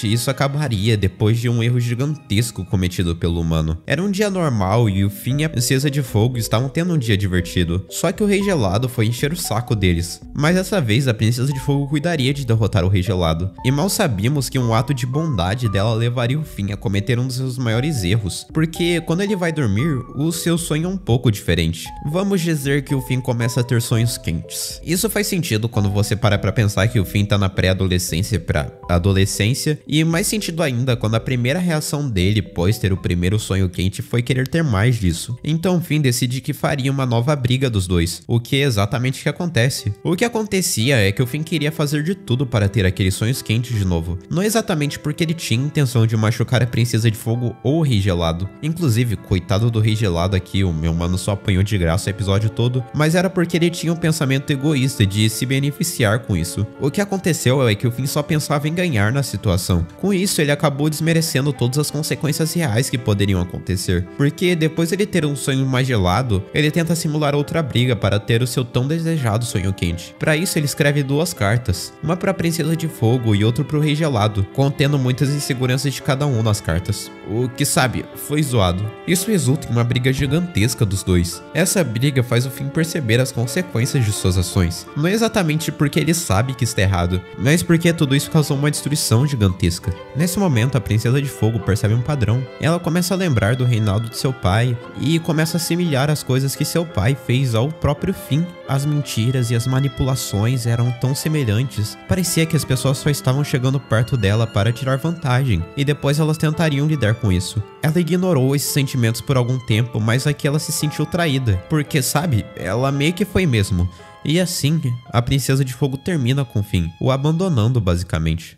isso acabaria depois de um erro gigantesco cometido pelo humano. Era um dia normal e o Finn e a Princesa de Fogo estavam tendo um dia divertido, só que o Rei Gelado foi encher o saco deles. Mas dessa vez a Princesa de Fogo cuidaria de derrotar o Rei Gelado, e mal sabíamos que um ato de bondade dela levaria o Finn a cometer um dos seus maiores erros, porque quando ele vai dormir, o seu sonho é um pouco diferente. Vamos dizer que o Finn começa a ter sonhos quentes. Isso faz sentido quando você para pra pensar que o Finn tá na pré-adolescência pra adolescência, e mais sentido ainda quando a primeira reação dele após ter o primeiro sonho quente foi querer ter mais disso. Então o Finn decide que faria uma nova briga dos dois, o que é exatamente o que acontece. O que acontecia é que o Finn queria fazer de tudo para ter aqueles sonhos quentes de novo, não exatamente porque ele tinha intenção de machucar a Princesa de Fogo ou o Rei Gelado. Inclusive, coitado do Rei Gelado aqui, o meu mano só apanhou de graça o episódio todo, mas era porque ele tinha um pensamento egoísta de se beneficiar com isso. O que aconteceu é que o Finn só pensava em ganhar na situação. Com isso, ele acabou desmerecendo todas as consequências reais que poderiam acontecer, porque depois de ele ter um sonho mais gelado, ele tenta simular outra briga para ter o seu tão desejado sonho quente. Para isso, ele escreve 2 cartas, uma para a Princesa de Fogo e outra para o Rei Gelado, contendo muitas inseguranças de cada um nas cartas. O que, sabe, foi zoado. Isso resulta em uma briga gigantesca dos dois. Essa briga faz o Finn perceber as consequências de suas ações, não exatamente porque ele sabe que está errado, mas porque tudo isso causou uma destruição tão gigantesca. Nesse momento, a Princesa de Fogo percebe um padrão. Ela começa a lembrar do reinado de seu pai e começa a assimilar as coisas que seu pai fez ao próprio fim. As mentiras e as manipulações eram tão semelhantes. Parecia que as pessoas só estavam chegando perto dela para tirar vantagem, e depois elas tentariam lidar com isso. Ela ignorou esses sentimentos por algum tempo, mas aqui ela se sentiu traída, porque, sabe, ela meio que foi mesmo. E assim, a Princesa de Fogo termina com o Finn, o abandonando basicamente.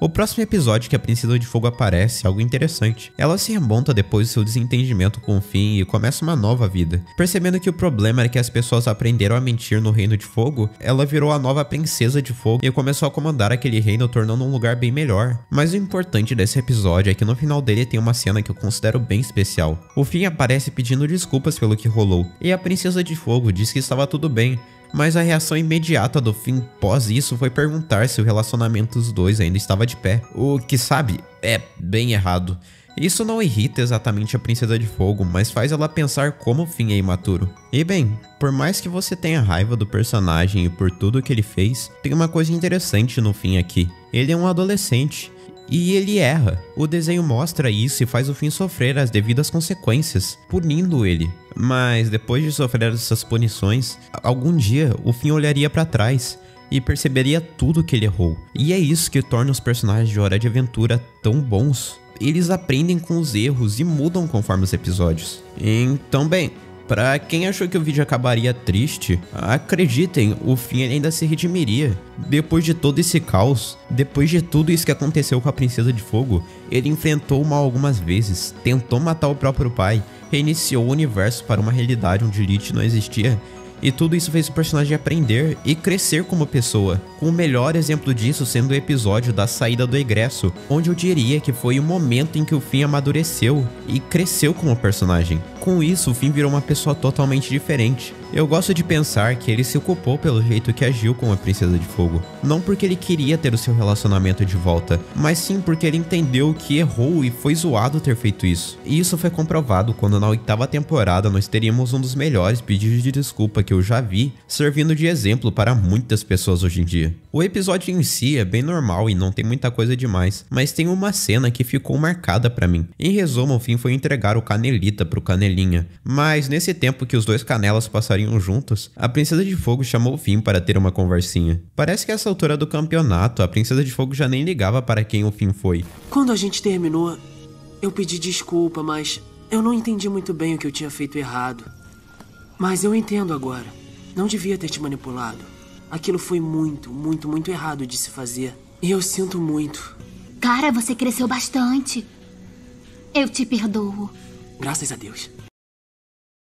O próximo episódio que a Princesa de Fogo aparece é algo interessante. Ela se remonta depois do seu desentendimento com o Finn e começa uma nova vida. Percebendo que o problema era que as pessoas aprenderam a mentir no Reino de Fogo, ela virou a nova Princesa de Fogo e começou a comandar aquele reino, tornando um lugar bem melhor. Mas o importante desse episódio é que no final dele tem uma cena que eu considero bem especial. O Finn aparece pedindo desculpas pelo que rolou, e a Princesa de Fogo diz que estava tudo bem. Mas a reação imediata do Finn pós isso foi perguntar se o relacionamento dos dois ainda estava de pé. O que, sabe, é bem errado. Isso não irrita exatamente a Princesa de Fogo, mas faz ela pensar como o Finn é imaturo. E bem, por mais que você tenha raiva do personagem e por tudo que ele fez, tem uma coisa interessante no Finn aqui. Ele é um adolescente. E ele erra. O desenho mostra isso e faz o Finn sofrer as devidas consequências, punindo ele. Mas depois de sofrer essas punições, algum dia o Finn olharia pra trás e perceberia tudo que ele errou. E é isso que torna os personagens de Hora de Aventura tão bons. Eles aprendem com os erros e mudam conforme os episódios. Então, bem, pra quem achou que o vídeo acabaria triste, acreditem, o Finn ainda se redimiria. Depois de todo esse caos, depois de tudo isso que aconteceu com a Princesa de Fogo, ele enfrentou o mal algumas vezes, tentou matar o próprio pai, reiniciou o universo para uma realidade onde Lich não existia, e tudo isso fez o personagem aprender e crescer como pessoa, com o melhor exemplo disso sendo o episódio da saída do egresso, onde eu diria que foi o momento em que o Finn amadureceu e cresceu como personagem. Com isso, o Finn virou uma pessoa totalmente diferente. Eu gosto de pensar que ele se culpou pelo jeito que agiu com a Princesa de Fogo. Não porque ele queria ter o seu relacionamento de volta, mas sim porque ele entendeu que errou e foi zoado ter feito isso. E isso foi comprovado quando na 8ª temporada nós teríamos um dos melhores pedidos de desculpa que eu já vi, servindo de exemplo para muitas pessoas hoje em dia. O episódio em si é bem normal e não tem muita coisa demais, mas tem uma cena que ficou marcada pra mim. Em resumo, o Finn foi entregar o Canelita pro Canelinha, mas nesse tempo que os dois Canelas passariam juntos, a Princesa de Fogo chamou o Finn para ter uma conversinha. Parece que a essa altura do campeonato, a Princesa de Fogo já nem ligava para quem o Finn foi. Quando a gente terminou, eu pedi desculpa, mas eu não entendi muito bem o que eu tinha feito errado. Mas eu entendo agora. Não devia ter te manipulado. Aquilo foi muito errado de se fazer. E eu sinto muito. Cara, você cresceu bastante. Eu te perdoo. Graças a Deus.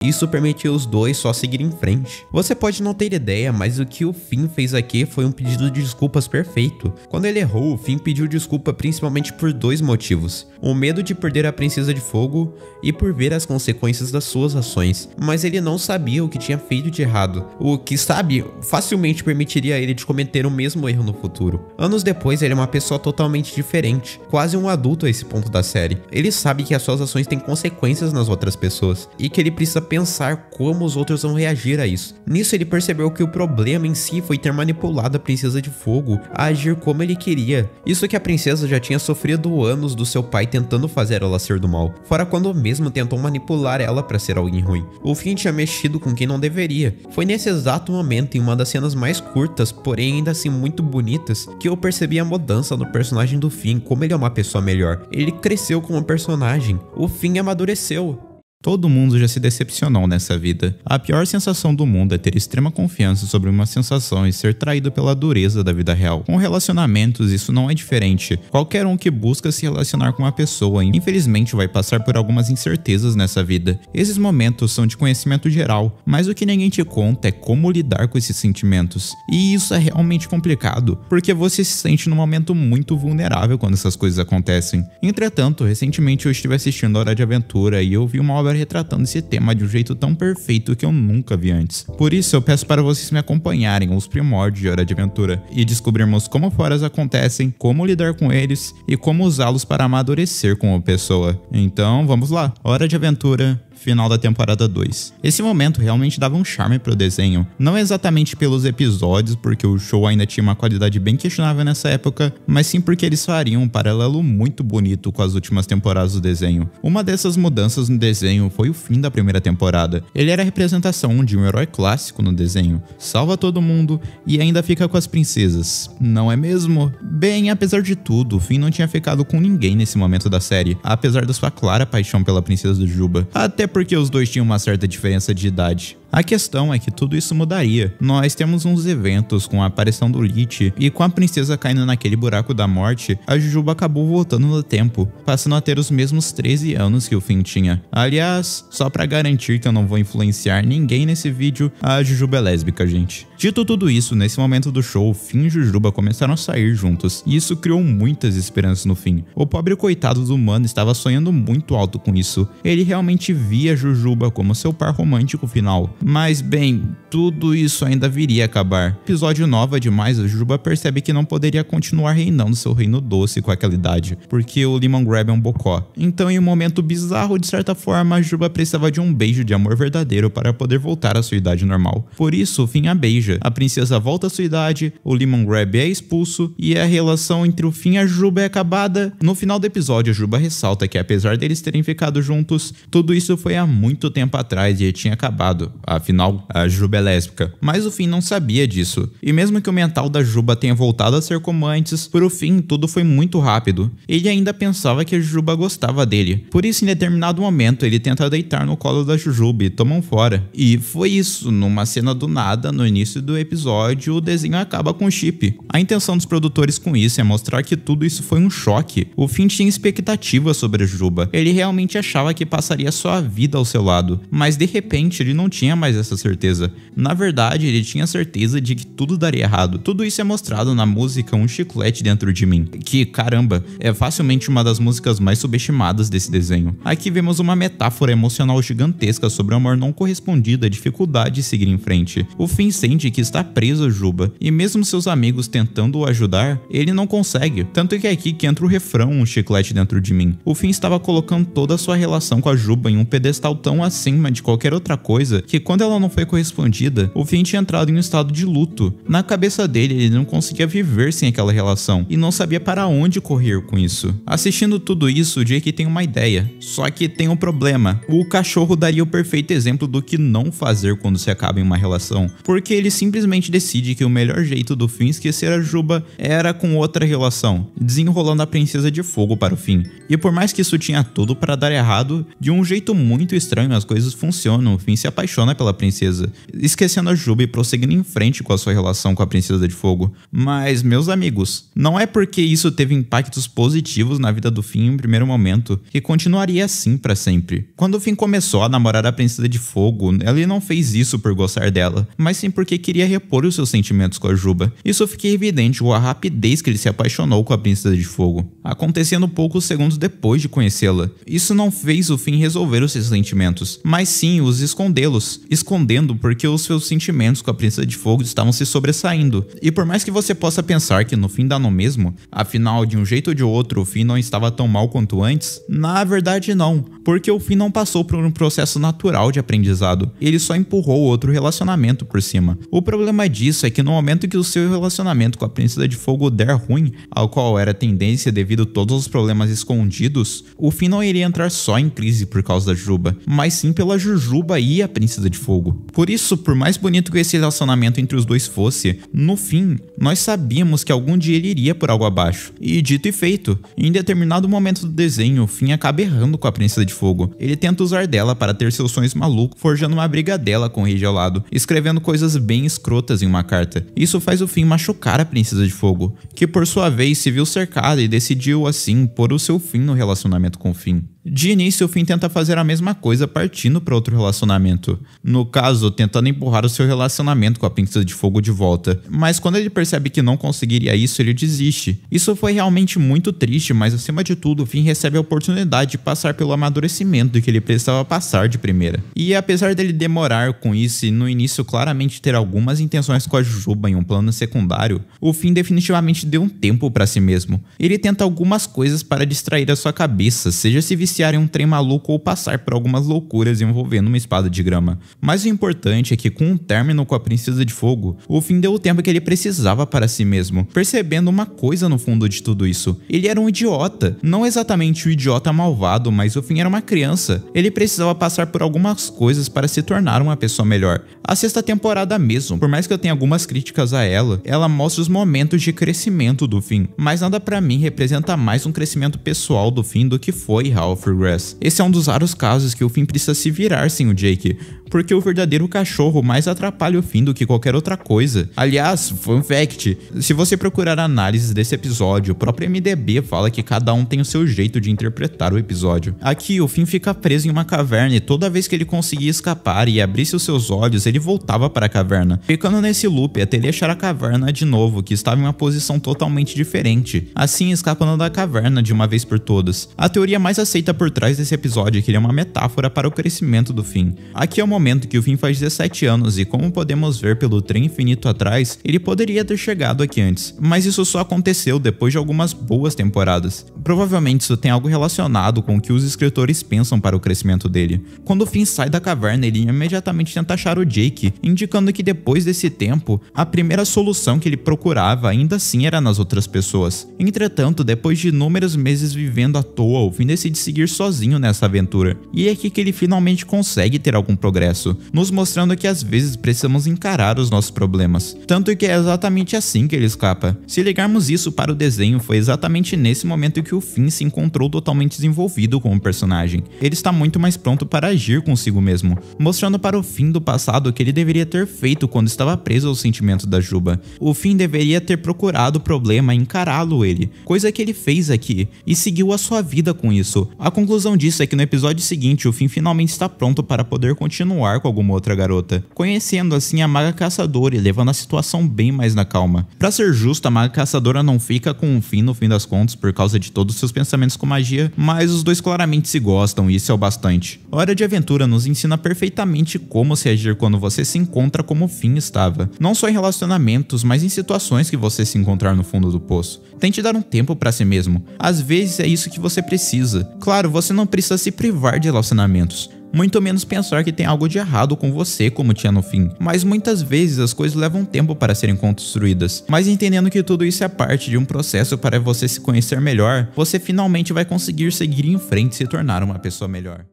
Isso permitiu os dois só seguirem em frente. Você pode não ter ideia, mas o que o Finn fez aqui foi um pedido de desculpas perfeito. Quando ele errou, o Finn pediu desculpa principalmente por dois motivos. O medo de perder a Princesa de Fogo e por ver as consequências das suas ações. Mas ele não sabia o que tinha feito de errado. O que, sabe, facilmente permitiria a ele de cometer o mesmo erro no futuro. Anos depois, ele é uma pessoa totalmente diferente. Quase um adulto a esse ponto da série. Ele sabe que as suas ações têm consequências nas outras pessoas. E que ele precisa pensar como os outros vão reagir a isso. Nisso ele percebeu que o problema em si foi ter manipulado a Princesa de Fogo a agir como ele queria. Isso que a princesa já tinha sofrido anos do seu pai tentando fazer ela ser do mal, fora quando mesmo tentou manipular ela para ser alguém ruim. O Finn tinha mexido com quem não deveria. Foi nesse exato momento, em uma das cenas mais curtas, porém ainda assim muito bonitas, que eu percebi a mudança no personagem do Finn, como ele é uma pessoa melhor. Ele cresceu como personagem. O Finn amadureceu. Todo mundo já se decepcionou nessa vida. A pior sensação do mundo é ter extrema confiança sobre uma sensação e ser traído pela dureza da vida real. Com relacionamentos, isso não é diferente. Qualquer um que busca se relacionar com uma pessoa, infelizmente, vai passar por algumas incertezas nessa vida. Esses momentos são de conhecimento geral, mas o que ninguém te conta é como lidar com esses sentimentos. E isso é realmente complicado, porque você se sente num momento muito vulnerável quando essas coisas acontecem. Entretanto, recentemente eu estive assistindo Hora de Aventura e eu vi uma obra retratando esse tema de um jeito tão perfeito que eu nunca vi antes. Por isso eu peço para vocês me acompanharem aos primórdios de Hora de Aventura e descobrirmos como foras acontecem, como lidar com eles e como usá-los para amadurecer como pessoa. Então vamos lá, Hora de Aventura, final da temporada 2. Esse momento realmente dava um charme pro desenho, não exatamente pelos episódios, porque o show ainda tinha uma qualidade bem questionável nessa época, mas sim porque eles fariam um paralelo muito bonito com as últimas temporadas do desenho. Uma dessas mudanças no desenho foi o fim da primeira temporada. Ele era a representação de um herói clássico no desenho, salva todo mundo e ainda fica com as princesas, não é mesmo? Bem, apesar de tudo, o Finn não tinha ficado com ninguém nesse momento da série, apesar da sua clara paixão pela princesa Juba, até porque os dois tinham uma certa diferença de idade. A questão é que tudo isso mudaria. Nós temos uns eventos com a aparição do Lich e com a princesa caindo naquele buraco da morte, a Juba acabou voltando no tempo, passando a ter os mesmos 13 anos que o Finn tinha. Aliás, só pra garantir que eu não vou influenciar ninguém nesse vídeo, a Jujuba é lésbica, gente. Dito tudo isso, nesse momento do show, Finn e Jujuba começaram a sair juntos, e isso criou muitas esperanças no Finn. O pobre coitado do humano estava sonhando muito alto com isso. Ele realmente via Jujuba como seu par romântico final. Mas bem, tudo isso ainda viria a acabar. Episódio 9 é demais, a Jujuba percebe que não poderia continuar reinando seu reino doce com aquela idade, porque o Lemongrab é um bocó. Então, em um momento bizarro, de certa forma, a Jujuba precisava de um beijo de amor verdadeiro para poder voltar à sua idade normal. Por isso, o Finn a beija. A princesa volta à sua idade, o Lemongrab é expulso e a relação entre o Finn e a Jujuba é acabada. No final do episódio, a Jujuba ressalta que apesar deles terem ficado juntos, tudo isso foi há muito tempo atrás e tinha acabado. Afinal, a Juba é lésbica. Mas o Finn não sabia disso. E mesmo que o mental da Juba tenha voltado a ser como antes, por o fim tudo foi muito rápido. Ele ainda pensava que a Juba gostava dele. Por isso, em determinado momento, ele tenta deitar no colo da Jujuba e tomam fora. E foi isso, numa cena do nada, no início do episódio, o desenho acaba com o chip. A intenção dos produtores com isso é mostrar que tudo isso foi um choque. O Finn tinha expectativas sobre a Juba. Ele realmente achava que passaria sua vida ao seu lado. Mas de repente, ele não tinha mais essa certeza. Na verdade, ele tinha certeza de que tudo daria errado. Tudo isso é mostrado na música Um Chiclete Dentro de Mim, que, caramba, é facilmente uma das músicas mais subestimadas desse desenho. Aqui vemos uma metáfora emocional gigantesca sobre o amor não correspondido e a dificuldade de seguir em frente. O Finn sente que está preso a Juba, e mesmo seus amigos tentando o ajudar, ele não consegue. Tanto que é aqui que entra o refrão Um Chiclete Dentro de Mim. O Finn estava colocando toda a sua relação com a Juba em um pedestal tão acima de qualquer outra coisa, que quando ela não foi correspondida, o Finn tinha entrado em um estado de luto. Na cabeça dele, ele não conseguia viver sem aquela relação, e não sabia para onde correr com isso. Assistindo tudo isso, o Jake tem uma ideia. Só que tem um problema. O cachorro daria o perfeito exemplo do que não fazer quando se acaba em uma relação, porque ele simplesmente decide que o melhor jeito do Finn esquecer a Juba era com outra relação, desenrolando a princesa de fogo para o Finn. E por mais que isso tinha tudo para dar errado, de um jeito muito estranho as coisas funcionam. O Finn se apaixona pela princesa, esquecendo a Juba e prosseguindo em frente com a sua relação com a princesa de fogo. Mas, meus amigos, não é porque isso teve impactos positivos na vida do Finn em primeiro momento que continuaria assim para sempre. Quando o Finn começou a namorar a princesa de fogo, ele não fez isso por gostar dela, mas sim porque queria repor os seus sentimentos com a Juba. Isso fica evidente com a rapidez que ele se apaixonou com a princesa de fogo, acontecendo poucos segundos depois de conhecê-la. Isso não fez o Finn resolver os seus sentimentos, mas sim os escondê-los, escondendo porque os seus sentimentos com a princesa de fogo estavam se sobressaindo. E por mais que você possa pensar que no fim dá no mesmo, afinal de um jeito ou de outro o Finn não estava tão mal quanto antes, na verdade não, porque o Finn não passou por um processo natural de aprendizado, ele só empurrou outro relacionamento por cima. O problema disso é que no momento que o seu relacionamento com a princesa de fogo der ruim, ao qual era tendência devido a todos os problemas escondidos, o Finn não iria entrar só em crise por causa da Juba, mas sim pela Jujuba e a princesa de fogo. Por isso, por mais bonito que esse relacionamento entre os dois fosse, no fim, nós sabíamos que algum dia ele iria por algo abaixo. E dito e feito, em determinado momento do desenho, o Finn acaba errando com a princesa de fogo. Ele tenta usar dela para ter seus sonhos malucos, forjando uma briga dela com o rei gelado, escrevendo coisas bem escrotas em uma carta. Isso faz o Finn machucar a princesa de fogo, que por sua vez se viu cercada e decidiu assim pôr o seu fim no relacionamento com o Finn. De início, o Finn tenta fazer a mesma coisa partindo para outro relacionamento. No caso, tentando empurrar o seu relacionamento com a princesa de fogo de volta. Mas quando ele percebe que não conseguiria isso, ele desiste. Isso foi realmente muito triste, mas acima de tudo, o Finn recebe a oportunidade de passar pelo amadurecimento que ele precisava passar de primeira. E apesar dele demorar com isso e no início claramente ter algumas intenções com a Juba em um plano secundário, o Finn definitivamente deu um tempo para si mesmo. Ele tenta algumas coisas para distrair a sua cabeça, seja se viciando iniciar em um trem maluco ou passar por algumas loucuras envolvendo uma espada de grama. Mas o importante é que com um término com a Princesa de Fogo, o Finn deu o tempo que ele precisava para si mesmo, percebendo uma coisa no fundo de tudo isso. Ele era um idiota, não exatamente o idiota malvado, mas o Finn era uma criança. Ele precisava passar por algumas coisas para se tornar uma pessoa melhor. A sexta temporada mesmo, por mais que eu tenha algumas críticas a ela mostra os momentos de crescimento do Finn, mas nada pra mim representa mais um crescimento pessoal do Finn do que foi Hall of Regrets. Esse é um dos raros casos que o Finn precisa se virar sem o Jake, porque o verdadeiro cachorro mais atrapalha o Finn do que qualquer outra coisa. Aliás, fun fact, se você procurar análises desse episódio, o próprio MDB fala que cada um tem o seu jeito de interpretar o episódio. Aqui, o Finn fica preso em uma caverna e toda vez que ele conseguia escapar e abrisse os seus olhos, ele voltava para a caverna, ficando nesse loop até ele achar a caverna de novo, que estava em uma posição totalmente diferente, assim escapando da caverna de uma vez por todas. A teoria mais aceita por trás desse episódio é que ele é uma metáfora para o crescimento do Finn. Aqui é o momento que o Finn faz 17 anos e, como podemos ver pelo trem infinito atrás, ele poderia ter chegado aqui antes, mas isso só aconteceu depois de algumas boas temporadas. Provavelmente isso tem algo relacionado com o que os escritores pensam para o crescimento dele. Quando o Finn sai da caverna, ele imediatamente tenta achar o Jake, indicando que depois desse tempo, a primeira solução que ele procurava ainda assim era nas outras pessoas. Entretanto, depois de inúmeros meses vivendo à toa, o Finn decide seguir sozinho nessa aventura. E é aqui que ele finalmente consegue ter algum progresso, nos mostrando que às vezes precisamos encarar os nossos problemas. Tanto que é exatamente assim que ele escapa. Se ligarmos isso para o desenho, foi exatamente nesse momento que o Finn se encontrou totalmente desenvolvido como personagem. Ele está muito mais pronto para agir consigo mesmo, mostrando para o Finn do passado o que ele deveria ter feito quando estava preso aos sentimentos da Juba. O Finn deveria ter procurado o problema e encará-lo ele, coisa que ele fez aqui, e seguiu a sua vida com isso. A conclusão disso é que no episódio seguinte o Finn finalmente está pronto para poder continuar com alguma outra garota, conhecendo assim a Maga Caçadora e levando a situação bem mais na calma. Pra ser justo, a Maga Caçadora não fica com o Finn no fim das contas por causa de todos os seus pensamentos com magia, mas os dois claramente se gostam e isso é o bastante. Hora de Aventura nos ensina perfeitamente como se agir quando você se encontra como o Finn estava, não só em relacionamentos, mas em situações que você se encontrar no fundo do poço. Tente dar um tempo pra si mesmo, às vezes é isso que você precisa. Claro, você não precisa se privar de relacionamentos, muito menos pensar que tem algo de errado com você como tinha no fim, mas muitas vezes as coisas levam tempo para serem construídas, mas entendendo que tudo isso é parte de um processo para você se conhecer melhor, você finalmente vai conseguir seguir em frente e se tornar uma pessoa melhor.